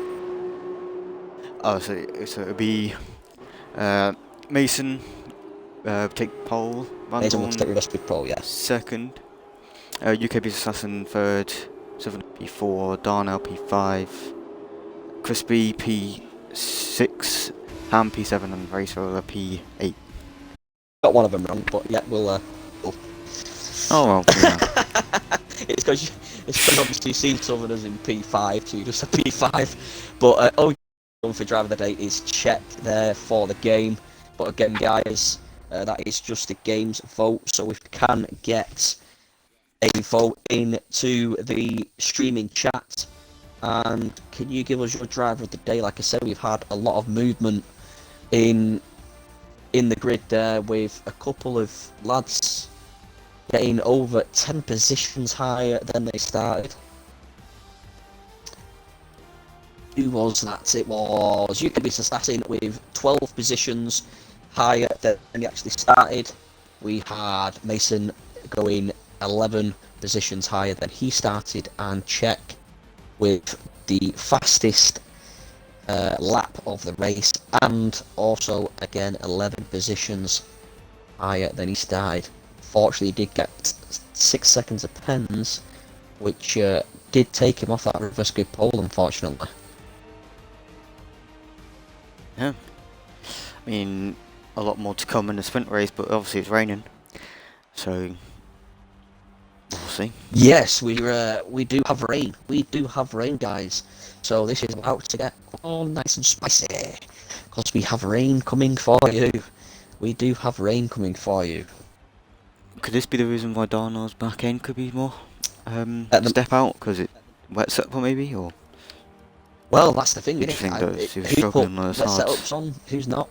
Oh, so it'll be Mason take pole, Mason will Van take reverse grid pole, yeah. second, UKB Assassin third, Southern P4, Darnell P5, Crispy P6, Ham P7, and Racer P8. Got one of them wrong, but yeah, we'll. Oh well. Yeah. It's because obviously you've seen Southerners in P5, so you just have P5. But for driver of the day is Czech there for the game. But again, guys, that is just the game's vote. So if you can get a vote into the streaming chat, and can you give us your driver of the day? Like I said, we've had a lot of movement in the grid there, with a couple of lads getting over 10 positions higher than they started. Who was that? It was UKB Assassin with 12 positions higher than he actually started. We had Mason going 11 positions higher than he started, and Czech with the fastest lap of the race, and also again 11 positions higher than he started. Fortunately, he did get 6 seconds of pens, which did take him off that reverse grid pole, unfortunately. Yeah. I mean, a lot more to come in the sprint race, but obviously it's raining, so we'll see. Yes, we do have rain. We do have rain, guys. So this is about to get all nice and spicy, because we have rain coming for you. We do have rain coming for you. Could this be the reason why Darnell's back end could be more step out, because it wets up maybe, or? Well, that's the thing, You isn't think it? that he was Who put struggling on his wet hards? setups on? Who's not?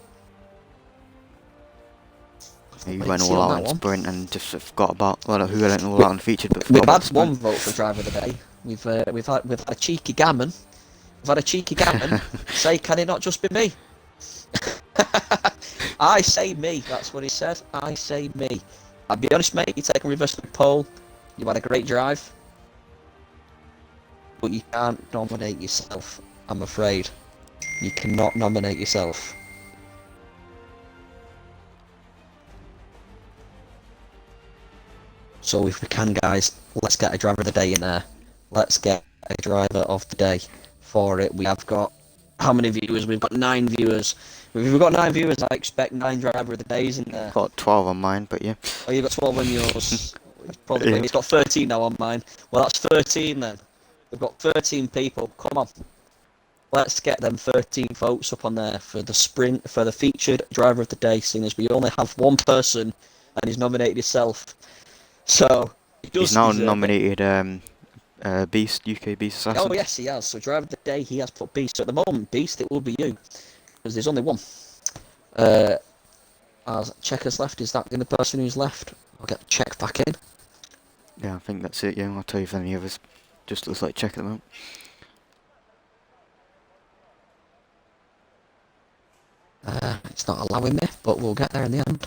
He Wait went and see all on out that in one. sprint and just forgot about, well, who went all out and featured, but We've forgot about had the one sprint. vote for driver of the day. We've had a cheeky gammon. We've had a cheeky gammon say, "Can it not just be me?" I say me. That's what he said. I say me. I'll be honest, mate. You take a reverse grid pole. You had a great drive, but you can't nominate yourself. I'm afraid you cannot nominate yourself. So if we can, guys, let's get a driver of the day in there. Let's get a driver of the day for it. We have got, how many viewers? We've got 9 viewers. If we've got 9 viewers, I expect 9 driver of the days in there. Got 12 on mine, but yeah. Oh, you've got 12 on yours. Probably, Yeah. It's got 13 now on mine. Well, that's 13 then. We've got 13 people. Come on. Let's get them 13 votes up on there for the sprint, for the featured driver of the day, seeing as we only have one person and he's nominated himself. So, he does He's now deserve it. nominated Beast, UK Beast Assassin. Oh yes, he has. So driver of the day, he has put Beast. So at the moment, Beast, it will be you, because there's only one. As Checker's left, is that the only person who's left? I'll get Check back in. Yeah, I think that's it, yeah. I'll tell you if any others. Just looks like Check at the moment. It's not allowing me, but we'll get there in the end.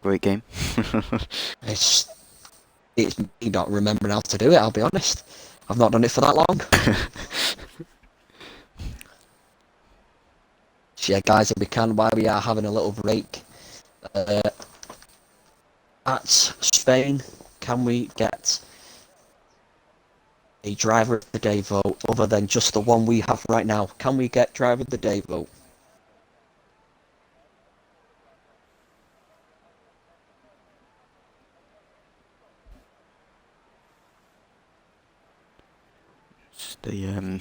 Great game. It's me not remembering how to do it, I'll be honest. I've not done it for that long. So yeah, guys, if we can, while we are having a little break at Spain, can we get a driver of the day vote other than just the one we have right now? Can we get driver of the day vote? It's the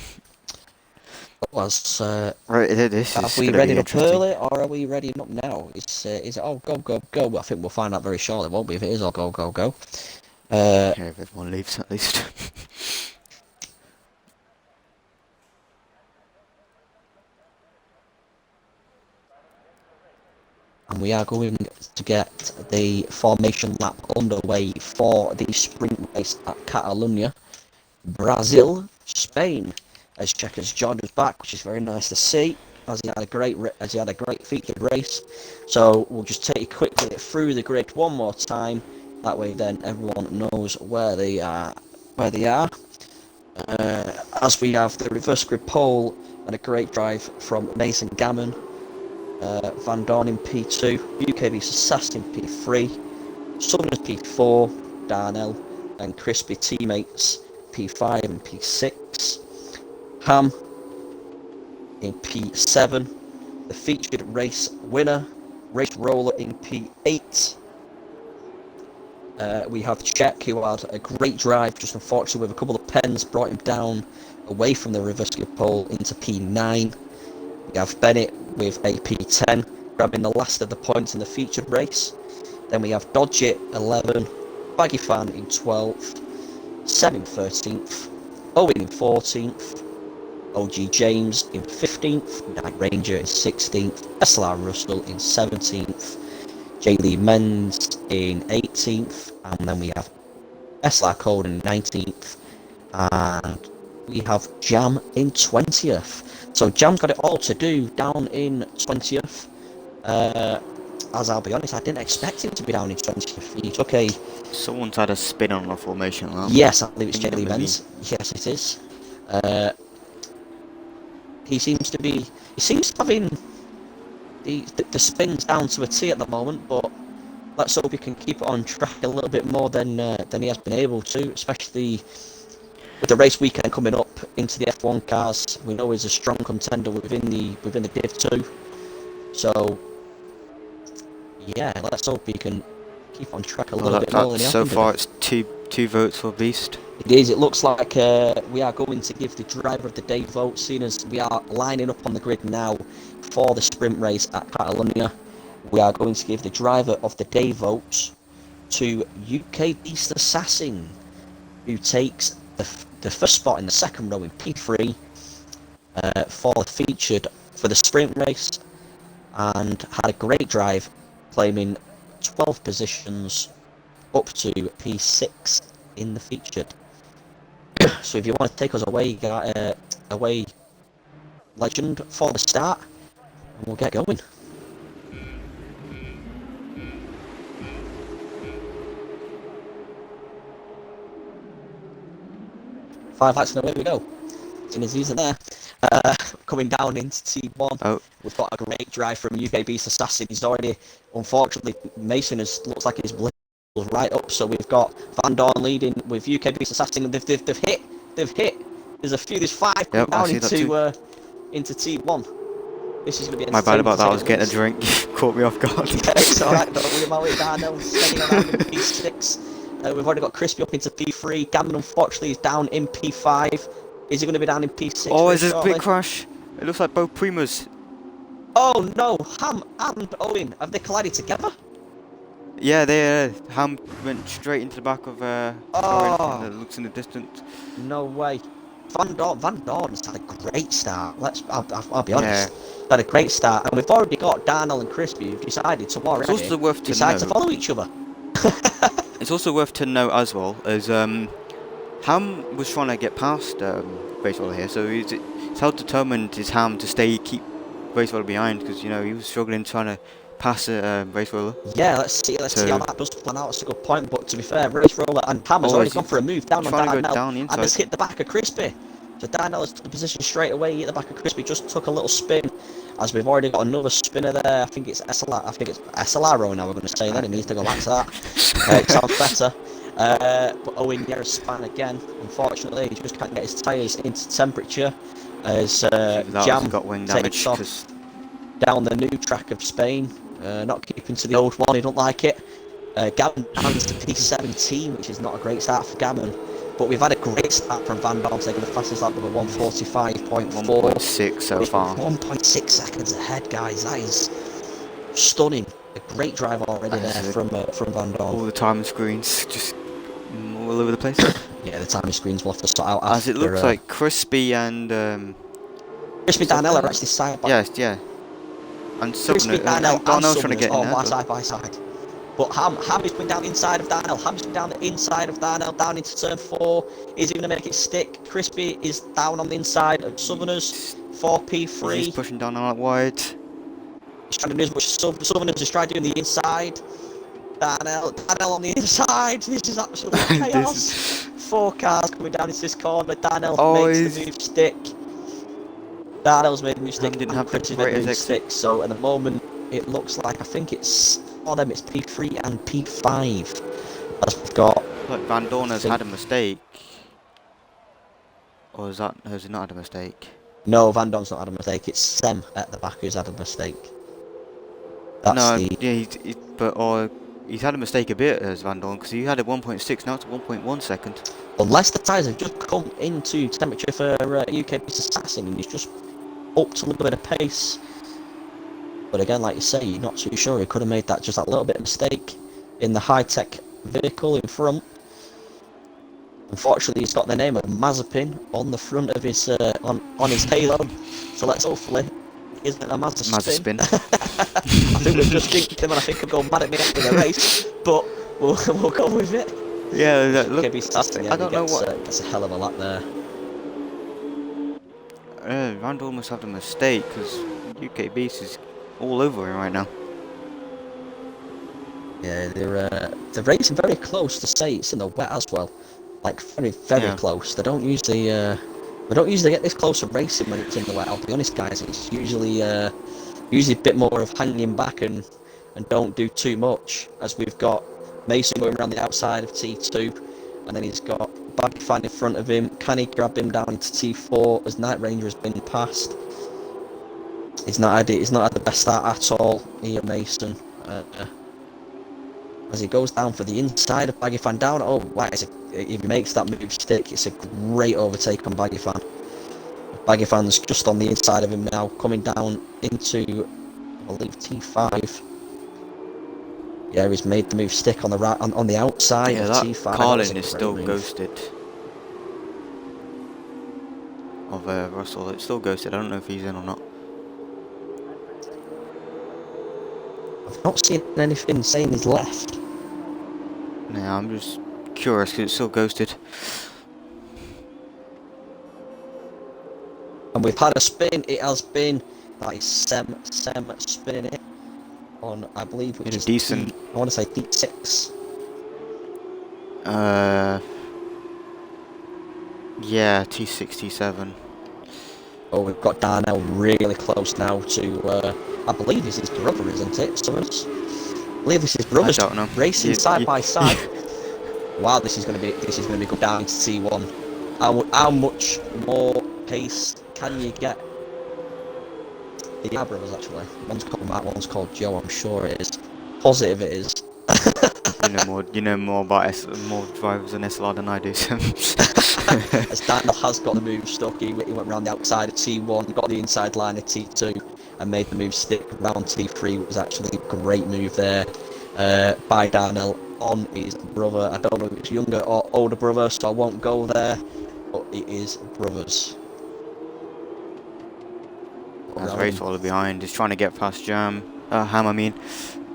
Was right, this are is we gonna ready be up interesting. early or are we ready up now? Is it all go go go? I think we'll find out very shortly, won't we? If it is all go go go. Yeah, if everyone leaves at least. And we are going to get the formation lap underway for the sprint race at Catalunya. Brazil, Spain, as Checo's John was back, which is very nice to see, as he had a great featured race. So we'll just take you quickly through the grid one more time. That way, then everyone knows where they are. As we have the reverse grid pole and a great drive from Mason Gammon, Van Dorn in P2, UKB's Assassin P3, Southerners P4, Darnell and Crispy teammates P5 and P6, Ham in P7, the featured race winner, Race Roller in P8. We have Czech, who had a great drive, just unfortunately with a couple of pens brought him down away from the reverse grid pole into P9. We have Bennett with a P10, grabbing the last of the points in the featured race. Then we have Dodgett 11, Baggy Fan in 12th, Seb in 13th, Owen in 14th, OG James in 15th, Night Ranger in 16th, SLR Russell in 17th, J. Lee Menz in 18th, and then we have SLR Code in 19th, and we have Jam in 20th. So Jam's got it all to do down in 20th. As I'll be honest, I didn't expect him to be down in 20th. He took a... Someone's had a spin on the formation lap. Yes, I believe it's J. Lee Menz. Yes, it is. He seems having the spins down to a T at the moment, but let's hope he can keep it on track a little bit more than he has been able to, especially with the race weekend coming up into the F1 cars. We know he's a strong contender within the Div 2. So yeah, let's hope he can keep on track a little bit more than he has been. So far, it's two votes for Beast. It is. It looks like we are going to give the driver of the day vote, seeing as we are lining up on the grid now for the sprint race at Catalonia. We are going to give the driver of the day votes to UK Beast Assassin, who takes the first spot in the second row in P3 for the sprint race, and had a great drive, claiming 12 positions up to P6 in the featured. So if you want to take us away, away legend, for the start, and we'll get going. Five laps and away we go. These are there. Coming down into T1, we've got a great drive from UK Beast Assassin. He's already, unfortunately, Mason looks like he's right up. So we've got Van Dorn leading with UK Beast Assassin. They've hit. There's 5 coming down into T1. This is going to be my bad about that. I was getting a drink. Caught me off guard. Yeah, it's alright. Don't worry about it. Darnell staying around in P6. We've already got Crispy up into P3. Gammon, unfortunately, is down in P5. Is he going to be down in P6? Oh, is this a big crash? It looks like both Primas. Oh no, Ham and Owen, have they collided together? Yeah, Ham went straight into the back of Owen, and it looks in the distance. No way. Van Dorn's had a great start. I'll be honest. Had a great start, and we've already got Darnell and Crispy who've decided to follow each other. It's also worth to note as well as Ham was trying to get past Racewell here, so he's how determined is Ham to keep Racewell behind, because he was struggling trying to pass Racewell. Yeah, let's see how that does plan out. That's a good point, but to be fair, Raceroller and Ham has already gone for a move down on Darnell and has hit the back of Crispy. So Darnell has took the position straight away, hit the back of Crispy, just took a little spin, as we've already got another spinner there. I think it's SLR now we're going to say then, it needs to go back to that. It sounds better. But Owen Yerra span again. Unfortunately, he just can't get his tyres into temperature as Jam got wing takes damage off down the new track of Spain, not keeping to the old one. He don't like it. Gammon down to P17, which is not a great start for Gammon. But we've had a great start from Van Dorn, taking the fastest lap with a 1:45.4. 1.6 so far. 1.6 seconds ahead, guys. That is stunning. A great drive already there from Van Dorn. All the timing screens just all over the place. Yeah, the timing screens will have to sort out as it looks like Crispy and Crispy Darnell are actually side by side. Yeah. And Crispy Darnell Darnell's trying to get in there. Side by side. But Ham is going down inside of Darnell. Ham's racing down the inside of Darnell, down into turn 4. Is he going to make it stick? Crispy is down on the inside of Southerners. 4P3. He's pushing down out wide. He's trying to do as much as Southerners is trying to do on the inside. Darnell on the inside. This is absolute chaos. 4 cars coming down into this corner. Darnell makes the move stick. Darnell's made the move stick. Didn't have Crispy's made the move stick. So at the moment, it looks like, I think it's for them, it's P3 and P5. As we've got. Look, Van Dorner's had a mistake. Or has he not had a mistake? No, Van Dorn's not had a mistake. It's Sem at the back who's had a mistake. That's he's had a mistake a bit as Van Dorn, because he had a 1.6, now it's 1.1 second. Unless the tyres have just come into temperature for UK Beast Assassin and he's just upped a little bit of pace. But again, like you say, you're not too sure. He could have made that little bit of mistake in the high-tech vehicle in front. Unfortunately, he's got the name of Mazepin on the front of his on his halo. So let's hopefully it isn't a Mazepin. I think we've just jinxed him, and I think he'll go mad at me after the race. But we'll go with it. Yeah, look. I don't know what. That's a hell of a lap there. Randall must have a mistake, because UK Beast is all over him right now. Yeah, they're racing very close to say it's in the wet as well. Like very close. They don't usually get this close to racing when it's in the wet. I'll be honest, guys. It's usually a bit more of hanging back and don't do too much. As we've got Mason going around the outside of T2, and then he's got Baggy Fan in front of him. Can he grab him down into T4 as Night Ranger has been passed? He's not had the best start at all here, Mason. As he goes down for the inside of Baggy Fan down. Oh, wow, if he makes that move stick, it's a great overtake on Baggy Fan. Baggy Fan's just on the inside of him now, coming down into, I believe, T5. Yeah, he's made the move stick on the right, on the outside of T5. Carlin is still ghosted. Of Russell, it's still ghosted. I don't know if he's in or not. I've not seen anything saying he's left. No, I'm just curious because it's still ghosted. And we've had a spin. It has been that is Sem spinning it on, I believe, which is decent. I want to say D6. Yeah, T6, T7. Oh, we've got Darnell really close now to, I believe this is his brother, isn't it? Summers? I believe this is his brother's I don't know. Racing side by side. Wow, this is going to be good down into T1. How much more pace can you get? The brothers, actually. One's called Matt, one's called Joe. I'm sure it is. Positive it is. You know more about more drivers than SLR than I do. So. As Daniel has got the move stuck, he went around the outside of T1, got the inside line of T2, and made the move stick round T3. It was actually a great move there by Darnell on his brother. I don't know if it's younger or older brother, so I won't go there, but it is brothers. That's very follow behind. He's trying to get past Ham. I mean,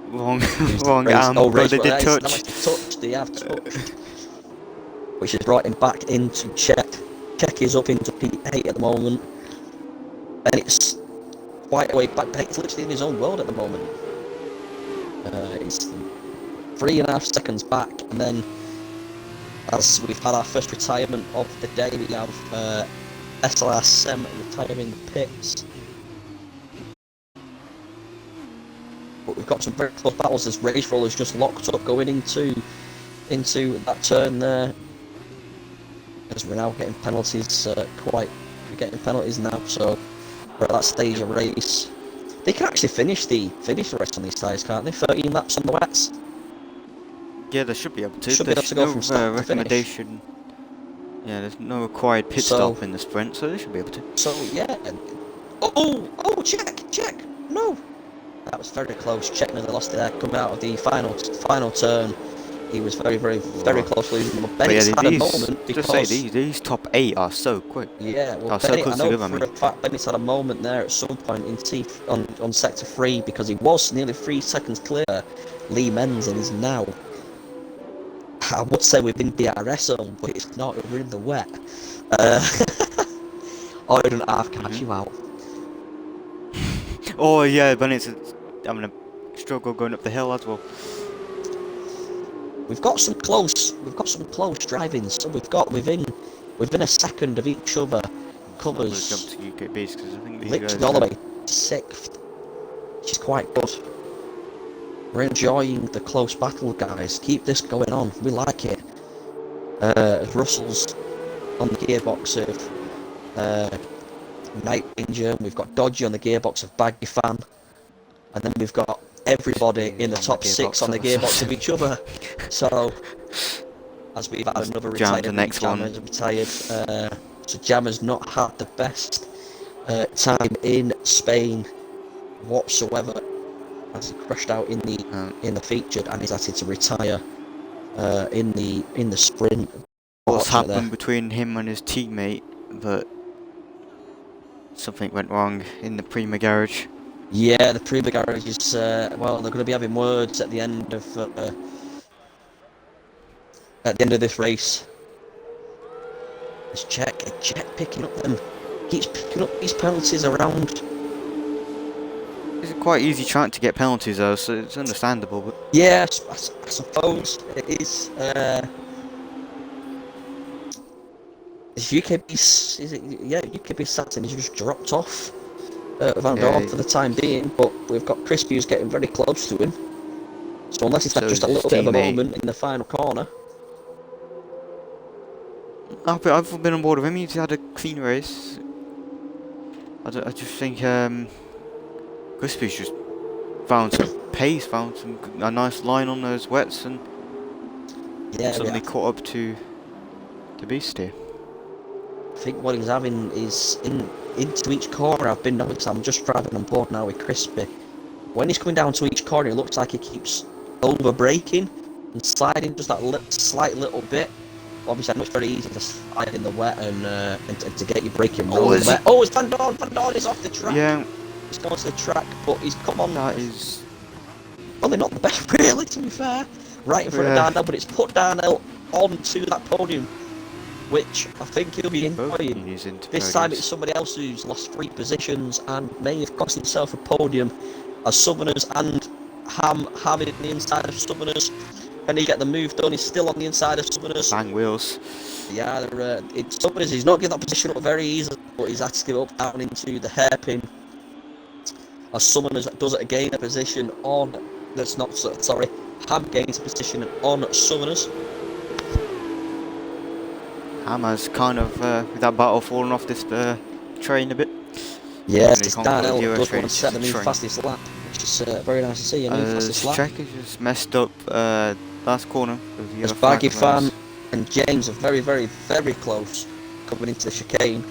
wrong arm. Oh, but they did touch. They have touched. Which has brought him back into check. Check is up into P8 at the moment. And it's quite a way back. He's literally in his own world at the moment. He's 3.5 seconds back. And then, as we've had our first retirement of the day, we have SLR Sem retiring the pits. But we've got some very close battles as Race Roller's just locked up going into that turn there. As we're now getting penalties, we're getting penalties now, so we're at that stage of race. They can actually finish the race on these tyres, can't they? 13 laps on the wets. Yeah, they should be able to. Should be able to go from start to finish. Yeah, there's no required pit stop in the sprint, so they should be able to. So yeah. Oh, check. No, that was very close. Check nearly lost it there. Coming out of the final turn. He was very close losing them. Bennett's had a moment because... Just say, these top 8 are so quick. Yeah, well, so close I know for a fact Bennett's had a moment there at some point in on sector 3 because he was nearly 3 seconds clear. Lee Menz and is now I would say we've been DRS zone, but it's not. We're in the wet. I didn't half catch you out. Oh yeah, Bennett's having a struggle going up the hill as well. We've got some close driving. So we've got within a second of each other. Covers Jump to UKBs because I think these literally guys all the way 6th, which is quite good. We're enjoying the close battle, guys. Keep this going on. We like it. Russell's on the gearbox of Night Ranger. We've got Dodgy on the gearbox of Baggy Fan, and then we've got everybody in the top 6 on the gearbox of each other. So, as we've had another retired, Jammer's retired. So Jammer's not had the best time in Spain whatsoever, as he crashed out in the featured, and he's had to retire in the sprint. What's happened between him and his teammate? But something went wrong in the Prima garage. Yeah, the Prima garage is well, they're going to be having words at the end of this race. Let's check picking up them. Keeps picking up these penalties around. It's a quite easy track to get penalties though, so it's understandable. But yeah, I suppose it is. UKB Saturn is just dropped off Van Dorn for the time being, but we've got Crispy who's getting very close to him. So unless it's just a little bit of a moment in the final corner. I've been on board with him. He's had a clean race. I just think Crispy's just found some pace, found a nice line on those wets, and suddenly caught up to Beast here. I think what he's having is into each corner. I've been noticing. I'm just driving on board now with Crispy. When he's coming down to each corner, it looks like he keeps over braking and sliding just that slight little bit. Obviously, I know it's very easy to slide in the wet and to get your braking rolling. Oh, it's Van Dorn! Van Dorn is off the track. Yeah, he's gone to the track, but he's come on. That is. Well, they're not the best, really, to be fair. Right in front of Darnell, but it's put Darnell onto that podium, which I think he'll be enjoying. This time it's somebody else who's lost 3 positions and may have cost himself a podium, as Southerners and Ham having the inside of Southerners. Can he get the move done? He's still on the inside of Southerners. Bang wheels. Yeah, Southerners, he's not getting that position up very easily, but he's had to give up down into the hairpin. As Southerners does it again, a position on. That's not sorry. Ham gains a position on Southerners. Ham has kind of, with that battle, fallen off this train a bit. Yes, it's Darnell does want to set the new fastest lap, which is very nice to see. A new fastest lap. Check has just messed up last corner. As Baggy Fan and James are very, very, very close coming into the chicane.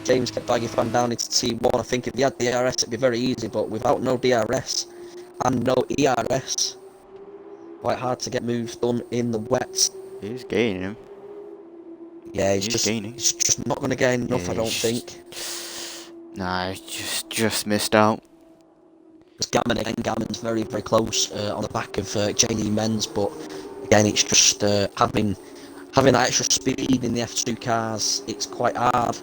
James kept Baggy Fan down into T1. I think if he had DRS it'd be very easy, but without no DRS and no ERS, quite hard to get moves done in the wet. He's gaining him. Yeah, he's just not going to gain enough, I don't think. Nah, just missed out. Gammon's very, very close on the back of JD Menz, but again, it's just having that extra speed in the F2 cars, it's quite hard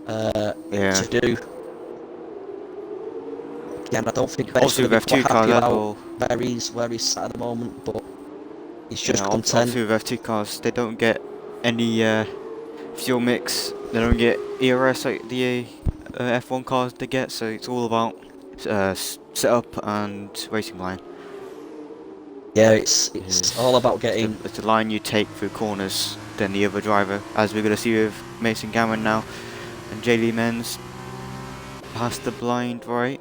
to do. Again, I don't think Ben's going to be quite happy about where he's sat at the moment, but he's just content. Obviously with F2 cars, they don't get any fuel mix, they don't get ERS like the F1 cars they get, so it's all about setup and racing line. Yeah, it's all about getting. It's the line you take through corners than the other driver, as we're going to see with Mason Cameron now, and JD Menz past the blind right.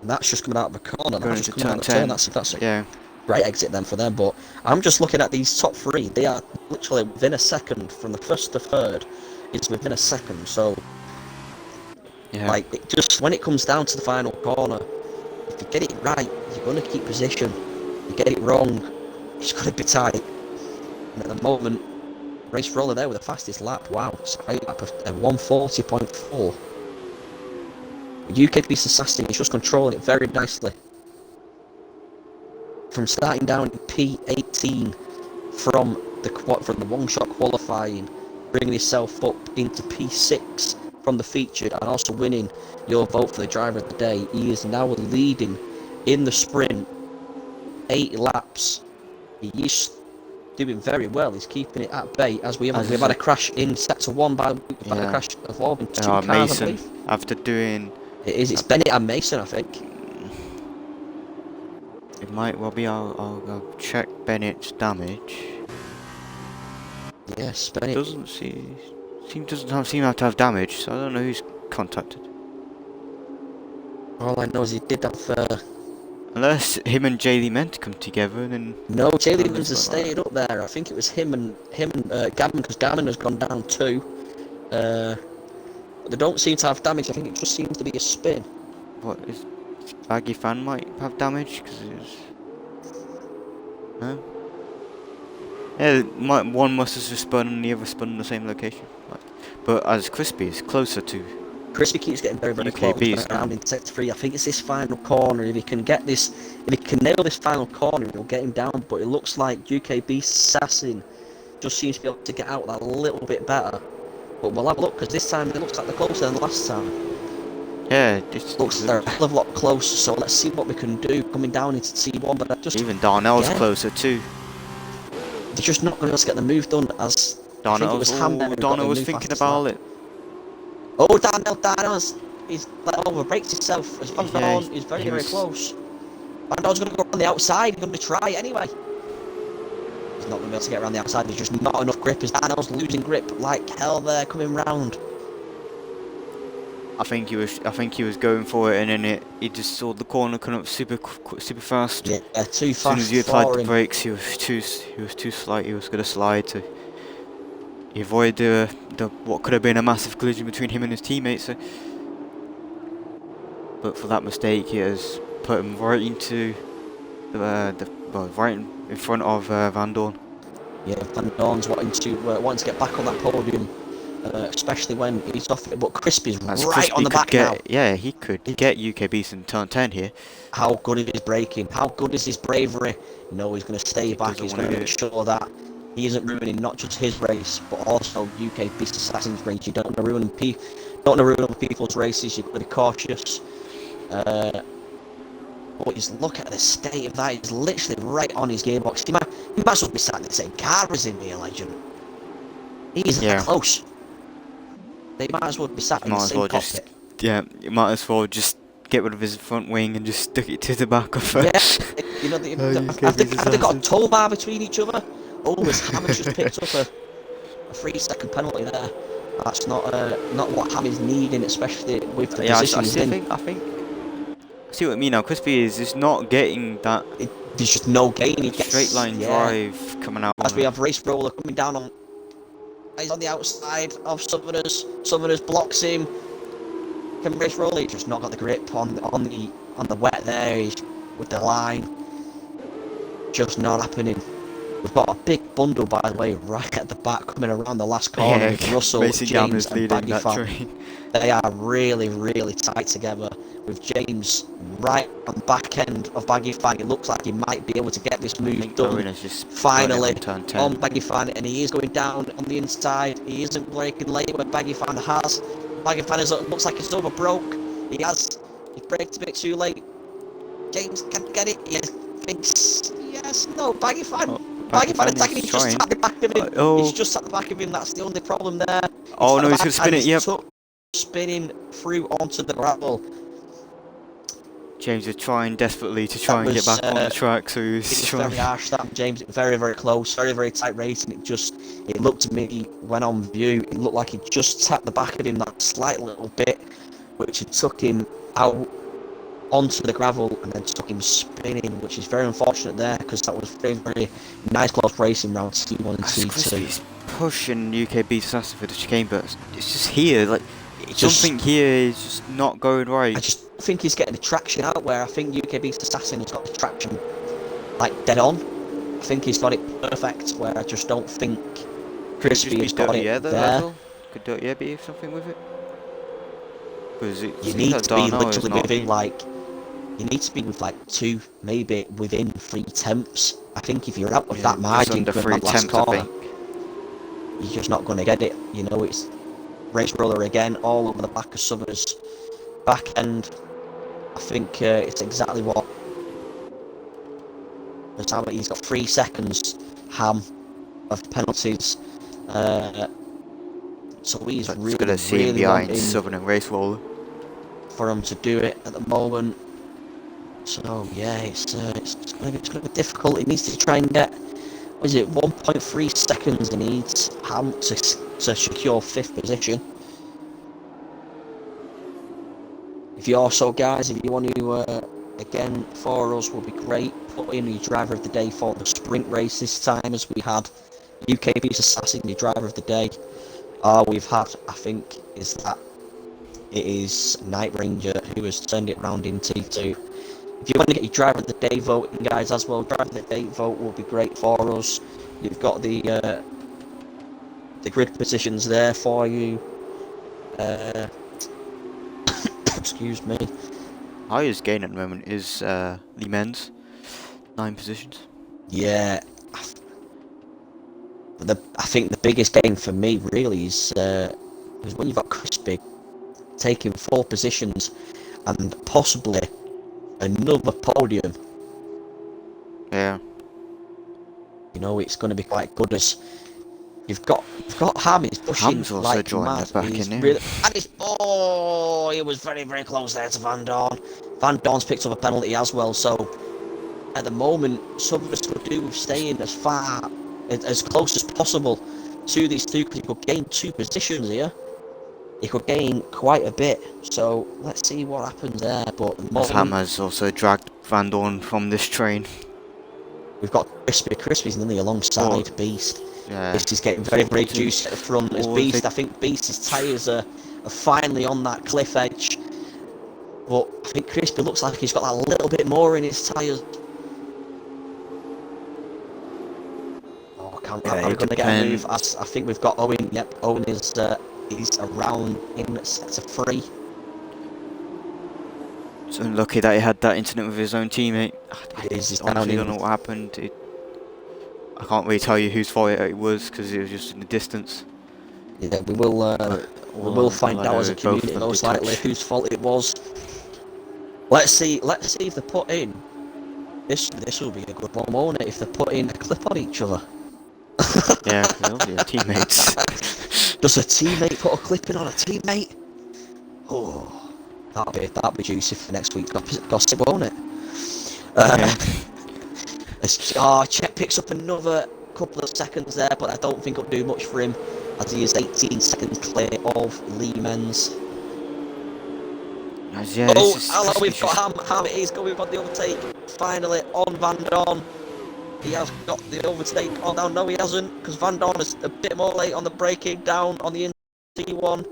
And that's just coming out of a corner. Going that's just into coming out of a turn. That's a great exit then for them. But I'm just looking at these top 3. They are literally within a second from the first to third. It's within a second. So, like, just when it comes down to the final corner, if you get it right, you're going to keep position. You get it wrong, it's going to be tight. And at the moment, Race Roller there with the fastest lap. Wow, it's a great lap of 140.4. UK Beast Assassin is just controlling it very nicely. From starting down in P18 from the one shot qualifying, bringing yourself up into P6 from the featured, and also winning your vote for the driver of the day. He is now leading in the sprint 8 laps. He is doing very well. He's keeping it at bay as we've had a crash in sector 1 we've had a crash involving 2 cars, Mason, I believe. after doing... It's Bennett and Mason, I think. It might well be. I'll check Bennett's damage. Yes, Bennett. Doesn't seem to have damage, so I don't know who's contacted. All I know is he did have... Unless him and Jaylee meant to come together and then... No, Jaylee was have stayed up there. I think it was him and Gavin, because Gavin has gone down too. But they don't seem to have damage. I think it just seems to be a spin. What is... Baggy Fan might have damage, because it's... No? Yeah, one must have just spun and the other spun in the same location. But as Crispy is closer to... Crispy keeps getting very, very close around in sector 3. I think it's this final corner. If he can nail this final corner, he'll get him down. But it looks like UKB Assassin just seems to be able to get out that a little bit better. But we'll have a look, because this time it looks like they're closer than last time. Yeah, it looks like they're a hell of a lot closer. So let's see what we can do coming down into T1. But even Darnell's closer too. They're just not going to be able to get the move done, as Darnell was thinking about it. Oh, he's let over, breaks himself. As Van Dorn is very, very close. Van Dorn's going to go around the outside. He's going to try anyway. He's not going to be able to get around the outside. There's just not enough grip. As Darnell's losing grip like hell there, coming round. I think he was going for it, and then he just saw the corner coming up super fast. Yeah, too fast. As soon as he applied the brakes, he was too slight. He was going to slide to avoid the what could have been a massive collision between him and his teammates. But for that mistake, he has put him right into right in front of Van Dorn. Yeah, Van Dorn's wanting to get back on that podium. Especially when he's off it, but Crispy's right on the back now. Yeah, he could get UKB in turn 10 here. How good is his braking? How good is his bravery? No, he's going to stay back. He's going to make sure that he isn't ruining not just his race, but also UK Beast Assassin's race. You don't want to ruin other people's races. You've got to be cautious. But just look at the state of that. He's literally right on his gearbox. He might as well be sat in the same car as him, here, legend. He's that close. They might as well be sat in the same cockpit. You might as well just get rid of his front wing and just stick it to the back of it. Yeah, you know, have they got a tow bar between each other? Oh, his Hammond's just picked up a 3-second penalty there. That's not what Hammond's needing, especially with the position he's in. I see what I mean now. Crispy is just not getting that. There's just no gain. He gets straight line drive coming out. As we have Race Roller coming down on. He's on the outside of Southerners. Southerners blocks him. Can Race Roller? He's just not got the grip on the wet there. He's with the line. Just not happening. We've got a big bundle, by the way, right at the back, coming around the last corner with Russell, James, and Baggy Fan. They are really, really tight together. With James right on the back end of Baggy Fan, it looks like he might be able to get this move done. Finally, on Baggy Fan, and he is going down on the inside. He isn't braking late where Baggy Fan has. Baggy Fan looks like he's overbroke. He braked a bit too late. James can't get it. He thinks, yes, no, Baggy Fan. Baggy Fan attacking, he's just at the back of him. He's just at the back of him, that's the only problem there. Oh no, he's going to spin it, yep. Spinning through onto the gravel. James is trying desperately to try and get back on the track, so he's trying. Very harsh, that James. Very, very close. Very, very tight racing. It looked to me, when on view, it looked like he just tapped the back of him that slight little bit, which had took him out onto the gravel and then took him spinning, which is very unfortunate there, because that was very, very nice close racing round T1 and T2. He's pushing UKB Assassin for the chicane, but it's just here, like, something here is just not going right. I just think he's getting the traction out, where I think UKB Assassin has got the traction, like, dead on. I think he's got it perfect, where I just don't think Crispy has got it there. Could Dirty Air be something with it? You need to be literally within, like, you need to be with like 2, maybe within 3 tenths. I think if you're out of Yeah, that just margin under coming 3 that last attempts, I corner, think. you're just not going to get it. You know, it's race roller again, all over the back of Summers' back end. I think it's exactly what. He's got 3 seconds, Ham, of penalties. So he's That's really, gonna see him really behind wanting Southern and Race Roller. for him to do it at the moment. So yeah, it's going to be difficult. He needs to try and get, what is it, 1.3 seconds he needs Ham to secure 5th position. If you also, guys, if you want to, again, for us, would be great, put in your driver of the day for the sprint race this time, as we had UKB's Assassin, your driver of the day. We've had, I think, it is Night Ranger who has turned it round in T2. If you want to get your driver of the day voting, guys, as well, driver of the day vote will be great for us. You've got the grid positions there for you. Excuse me. Highest gain at the moment is Lee Men's, 9 positions. Yeah, I think the biggest gain for me really is when you've got Crispy taking 4 positions and possibly another podium. Yeah. You know, it's going to be quite good as you've got Ham. He's pushing Ham's also like joined mad. it back He's in here. really, and he's, oh, he was very, very close there to Van Dorn. Van Dorn's picked up a penalty as well. So at the moment, Summers could do with staying as close as possible to these two, because he could gain 2 positions here. He could gain quite a bit. So let's see what happens there. But at the moment, Ham has also dragged Van Dorn from this train. we've got Crispy. Crispy's nearly alongside Beast. Yeah. Beast is getting very, very juicy at the front. As Beast, I think Beast's tyres are finally on that cliff edge. But I think Crispy looks like he's got that little bit more in his tyres. Oh, are we going to get a move? I think we've got Owen. Yep, Owen is around in sector 3. So unlucky that he had that incident with his own teammate. He's I honestly down don't know what happened. I can't really tell you whose fault it was because it was just in the distance. Yeah, we will find out as a community most likely whose fault it was. Let's see if they put in this will be a good one, won't it, if they put in a clip on each other. Yeah, they'll be teammates. Does a teammate put a clip in on a teammate? Oh, that'll be juicy for next week's gossip, won't it? Chet picks up another couple of seconds there, but I don't think it'll do much for him, as he is 18 seconds clear of Lee Men's. Yeah, we've got Ham. He's going on the overtake. Finally on Van Dorn. He has got the overtake. Oh no, he hasn't, because Van Dorn is a bit more late on the braking down on the T1.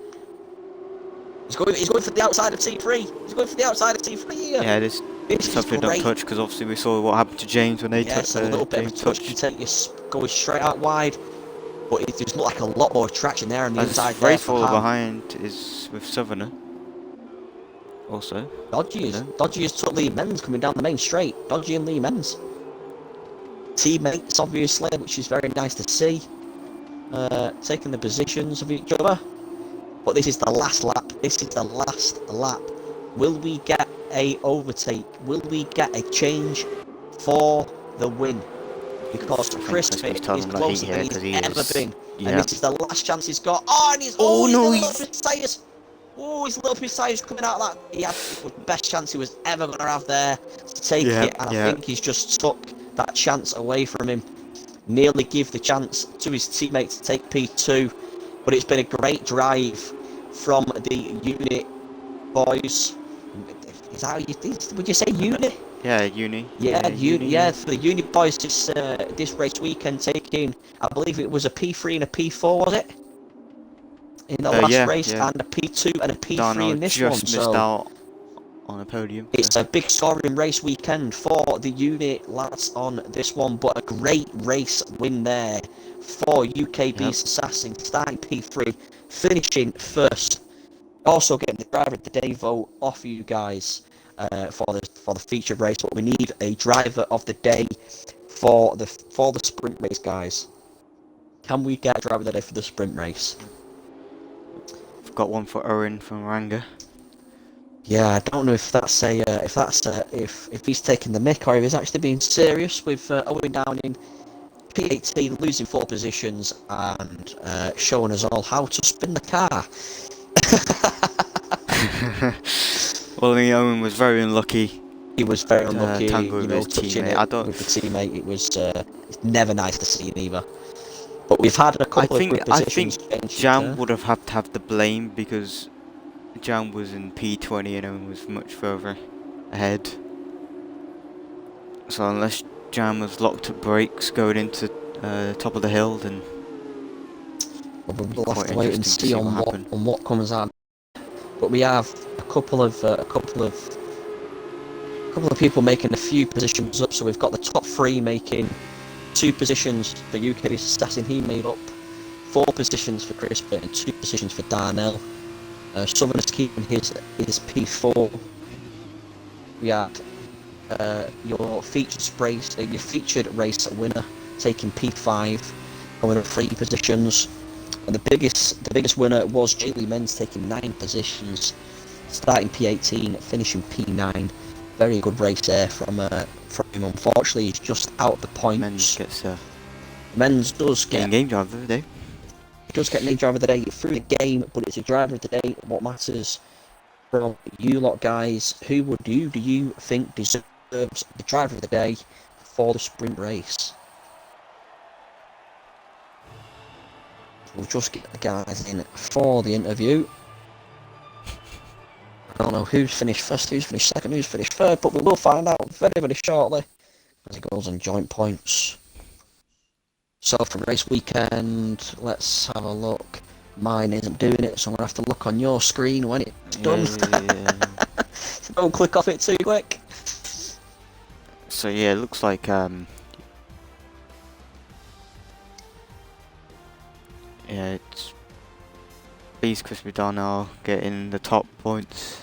He's going for the outside of T3. He's going for the outside of T3 here. Yeah, this something don't touch, because obviously we saw what happened to James when they touched. A little bit of a touch can take you going straight out wide. But it does look like a lot more traction there on the inside there. Race Roller behind is with Southerner. Also. Dodgy has took Lee Men's coming down the main straight. Dodgy and Lee Men's. Teammates, obviously, which is very nice to see. Taking the positions of each other. But this is the last lap. Will we get a overtake? Will we get a change for the win? Because Crispy is closer than he's ever been. Yeah. And this is the last chance he's got. Oh, and he's his tyres. Oh, his little piece of tyres coming out of that. He had the best chance he was ever going to have there to take it. And I think he's just took that chance away from him. Nearly give the chance to his teammate to take P2. But it's been a great drive from the unit boys. Is that how you think? Would you say unit? Yeah, uni. Yeah, uni. Yeah, for the unit boys this race weekend, taking, I believe it was a P3 and a P4, was it? In the last race, and a P2 and a P3 in this one. Just missed out on a podium. It's a big scoring race weekend for the unit lads on this one, but a great race win there for UKB's Assassin, starting P3, finishing first. Also getting the driver of the day vote off you guys. for the featured race, but we need a driver of the day for the sprint race, guys. Can we get a driver of the day for the sprint race? I've got one for Owen from Ranga. Yeah, I don't know if if he's taking the mick or if he's actually being serious with Owen down in P18, losing 4 positions and showing us all how to spin the car. Well, I mean, Owen was very unlucky. He was very unlucky, Tango with his touching teammate. it with the teammate. It was it's never nice to see either. But we've had a couple of good positions. I think Jam would have had to have the blame because Jam was in P20 and Owen was much further ahead. So unless Jam was locked at brakes going into top of the hill, then we'll have to wait and see on what comes out. But we have a couple of people making a few positions up. So we've got the top 3 making 2 positions for UK Assassin. He made up 4 positions for Crispy and 2 positions for Darnell. Southerners keeping his P4. We had your featured race winner taking P5, going up 3 positions. And the biggest winner was Jaylee Menz, taking 9 positions, starting P18, finishing P9. Very good race there from him. Unfortunately, he's just out of the points. Menz does get game driver of the day. He does get name driver of the day through the game, but it's a driver of the day. What matters from you lot, guys? Who do you think deserves the driver of the day for the sprint race? We'll just get the guys in for the interview. I don't know who's finished first, who's finished second, who's finished third, but we will find out very, very shortly as it goes on joint points. So from race weekend, let's have a look. Mine isn't doing it, so I'm going to have to look on your screen when it's done. So don't click off it too quick. So yeah, it looks like yeah, it's Beast Crispy Darnell getting the top points.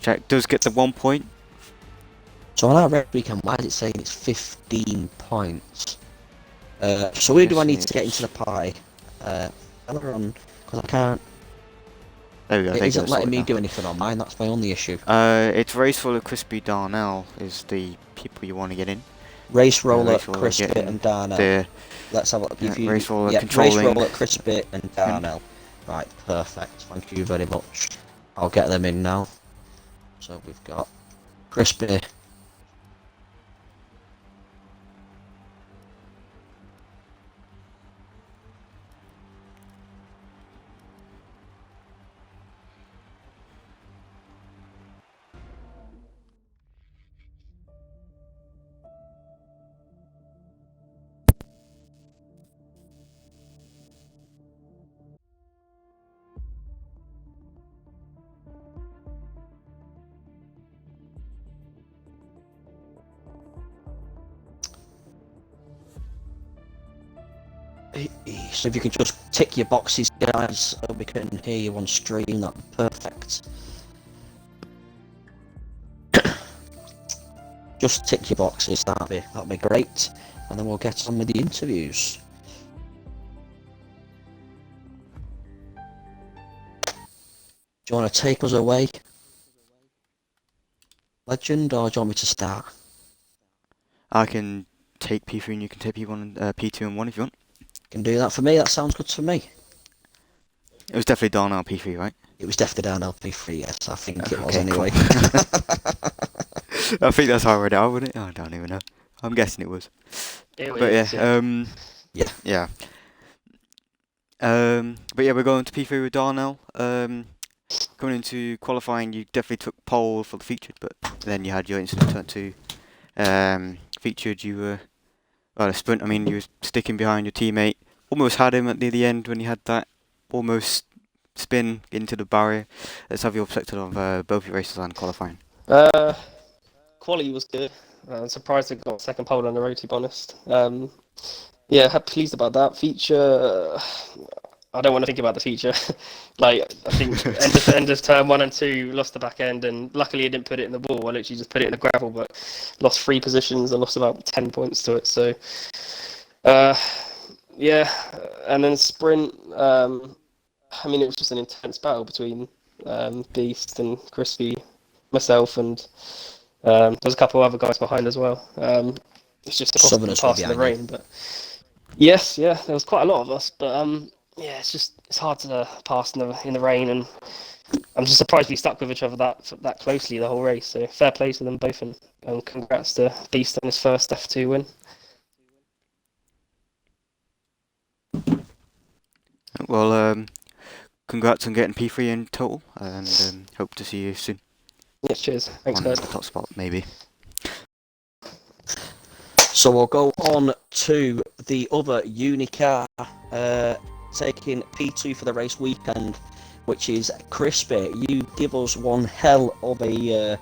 Jack does get the 1 point. So on our red weekend, why is it saying it's 15 points? So where do I need to get into the pie? Because I can't. There we go. It isn't letting me do anything on mine. That's my only issue. It's Race Roller Crispy Darnell is the people you want to get in. Race Roller, Crispy and Darnell. Let's have a look. Race Roller, Race Roller, Crispy and Darnell. Right, perfect. Thank you very much. I'll get them in now. So we've got Crispy. So if you can just tick your boxes, guys, so we can hear you on stream, that'd be perfect. Just tick your boxes, that'd be great, and then we'll get on with the interviews. Do you want to take us away, Legend, or do you want me to start? I can take P3 and you can take P1, P2 and 1 if you want. Can do that for me. That sounds good to me. It was definitely Darnell P3, right? It was definitely Darnell P3. Yes, I think it was anyway. I think that's how I read it out, wouldn't it? Oh, I don't even know. I'm guessing it was. But yeah, but yeah, we're going to P3 with Darnell. Going into qualifying, you definitely took pole for the featured, but then you had your incident turn to featured. You were a sprint. I mean, you were sticking behind your teammate. Almost had him at the end when you had that almost spin into the barrier. Let's have your perspective of both your races and qualifying. Quality was good. I'm surprised I got second pole on the road, to be honest. Yeah, pleased about that. Feature, I don't want to think about the future. Like, I think end of turn 1 and 2, lost the back end, and luckily I didn't put it in the wall. I literally just put it in the gravel, but lost 3 positions and lost about 10 points to it. So, yeah, and then sprint. I mean, it was just an intense battle between Beast and Crispy, myself, and there was a couple of other guys behind as well. It's just impossible to Southerners were pass in the behind you. rain, but yes, yeah, there was quite a lot of us, but yeah, it's hard to pass in the rain, and I'm just surprised we stuck with each other that closely the whole race. So fair play to them both, and congrats to Beast on his first F2 win. Well, congrats on getting P3 in total, and hope to see you soon. Yeah, cheers. Thanks, On guys. the top spot, maybe. So we'll go on to the other Unicar, taking P2 for the race weekend, which is Crispy. You give us one hell of a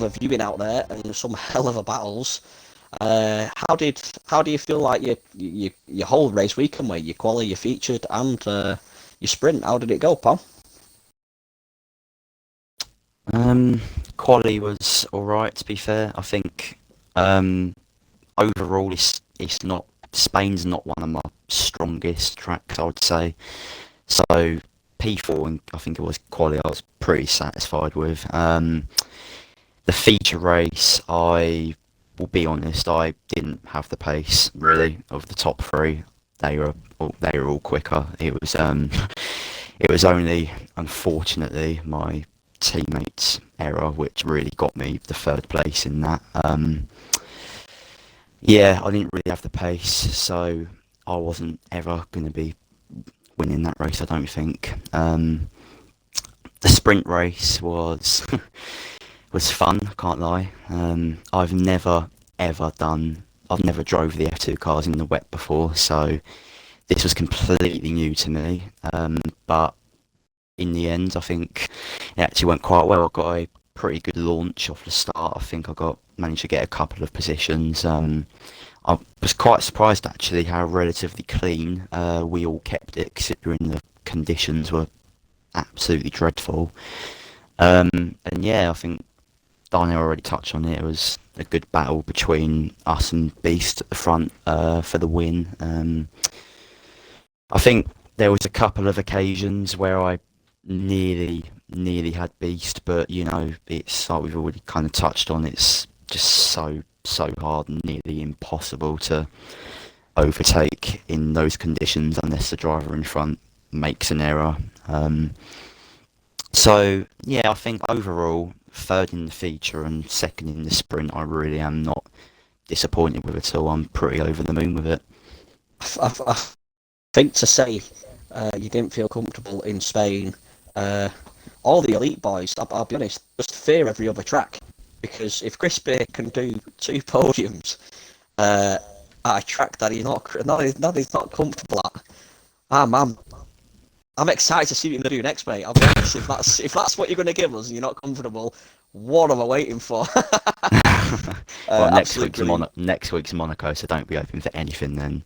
viewing out there and some hell of a battles. How do you feel like your whole race weekend, where your quali, your featured, and your sprint? How did it go, pal? Quali was alright, to be fair. I think overall it's not, Spain's not one of my strongest tracks, I would say. So P4, and I think it was quali, I was pretty satisfied with. The feature race, I will be honest, I didn't have the pace really of the top 3. They were all quicker. It was it was only, unfortunately, my teammates' error which really got me the 3rd place in that. Yeah, I didn't really have the pace, so I wasn't ever going to be winning that race, I don't think. The sprint race was was fun, I can't lie. I've never drove the F2 cars in the wet before, so this was completely new to me. But in the end, I think it actually went quite well. I got a pretty good launch off the start. I think managed to get a couple of positions. I was quite surprised actually how relatively clean we all kept it, considering the conditions were absolutely dreadful. And yeah, I think Daniel already touched on it. It was a good battle between us and Beast at the front for the win. I think there was a couple of occasions where I nearly had Beast, but you know, it's like we've already kind of touched on. It's just so hard and nearly impossible to overtake in those conditions unless the driver in front makes an error. So yeah, I think overall 3rd in the feature and 2nd in the sprint, I really am not disappointed with it all. I'm pretty over the moon with it. I think to say you didn't feel comfortable in Spain, all the elite boys, I'll be honest, just fear every other track, because if Crispy can do 2 podiums at a track that he's not comfortable at, I'm excited to see what you're gonna do next, mate. I'll be honest, if that's what you're gonna give us and you're not comfortable, what am I waiting for? Well, next week's Monaco, so don't be open for anything then.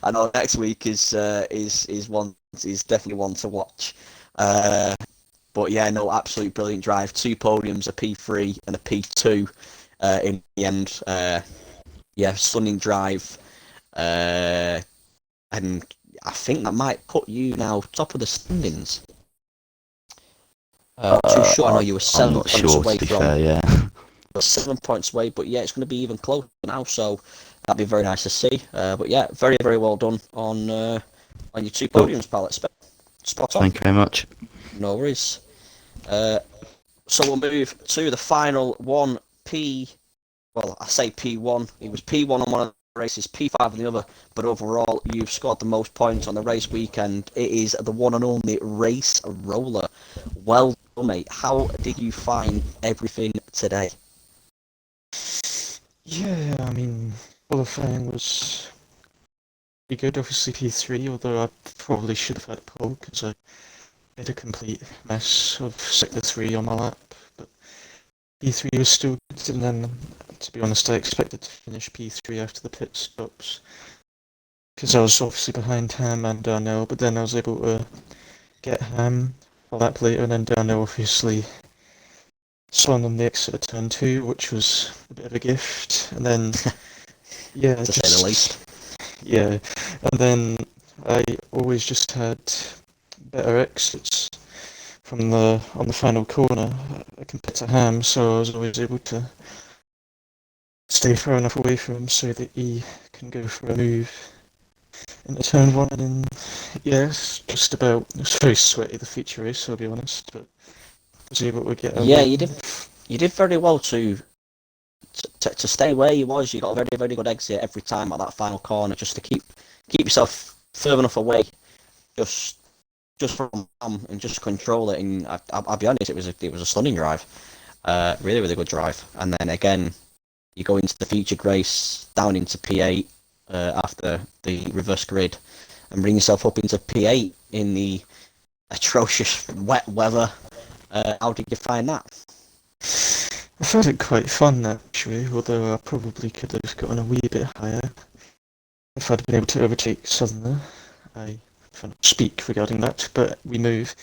I know next week is definitely one to watch. But yeah, no, absolute brilliant drive. 2 podiums, a P3 and a P2 in the end. Yeah, stunning drive. And I think that might put you now top of the standings. Too sure. I know you were 7 not points sure, away to be from. fair, yeah. 7 points away, but yeah, it's going to be even closer now. So that'd be very nice to see. But yeah, very well done on your 2 podiums, pal. Spot on. Thank you very much. No worries. So we'll move to the final one. Well, I say P1. It was P1 on one of the races, P5 on the other, but overall, you've scored the most points on the race weekend. It is the one and only Race Roller. Well done, mate. How did you find everything today? Yeah, I mean, qualifying was pretty good. Obviously P3, although I probably should have had pole because I made a complete mess of sector 3 on my lap. But P3 was still good, and then, to be honest, I expected to finish P3 after the pit stops. because I was obviously behind Ham and Darnell, but then I was able to get Ham a lap later, and then Darnell obviously swung on the exit of turn 2, which was a bit of a gift, and then, yeah, To say the least. yeah, and then I always just had better exits from on the final corner compared to Ham, so I was always able to stay far enough away from him so that he can go for a move into turn 1, and then, yes, just about, it was very sweaty, the feature race, I'll be honest, but was able to get a Yeah, win. you did very well to stay where you was. You got a very, very good exit every time at that final corner, just to keep yourself further enough away, just from and just control it. And I'll be honest, it was a stunning drive, really, really good drive. And then again, you go into the featured race down into P8 after the reverse grid, and bring yourself up into P8 in the atrocious wet weather. How did you find that? I found it quite fun actually, although I probably could have gotten a wee bit higher if I'd been able to overtake Southerner. I cannot speak regarding that, but we move.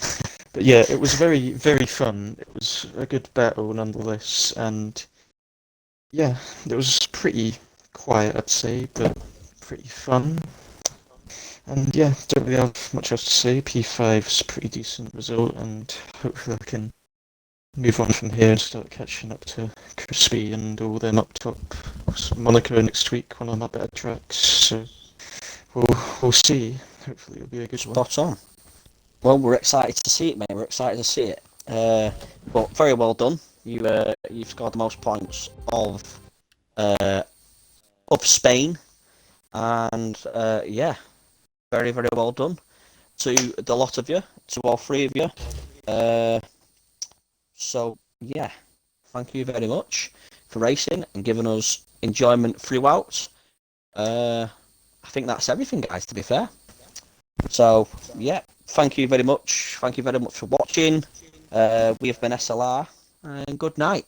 But yeah, it was very, very fun. It was a good battle nonetheless, and yeah, it was pretty quiet, I'd say, but pretty fun. And yeah, don't really have much else to say. P5's a pretty decent result, and hopefully I can move on from here and start catching up to Crispy and all them up top. Monaco next week, one of my better tracks. So we'll see. Hopefully it'll be a good one. Spot on. Well, we're excited to see it, mate. We're excited to see it. But very well done. You've scored the most points of Spain, and yeah, very, very well done to the lot of you, to all three of you. So yeah, thank you very much for racing and giving us enjoyment throughout. I think that's everything, guys, to be fair. So yeah, thank you very much. Thank you very much for watching. We have been SLR, and good night.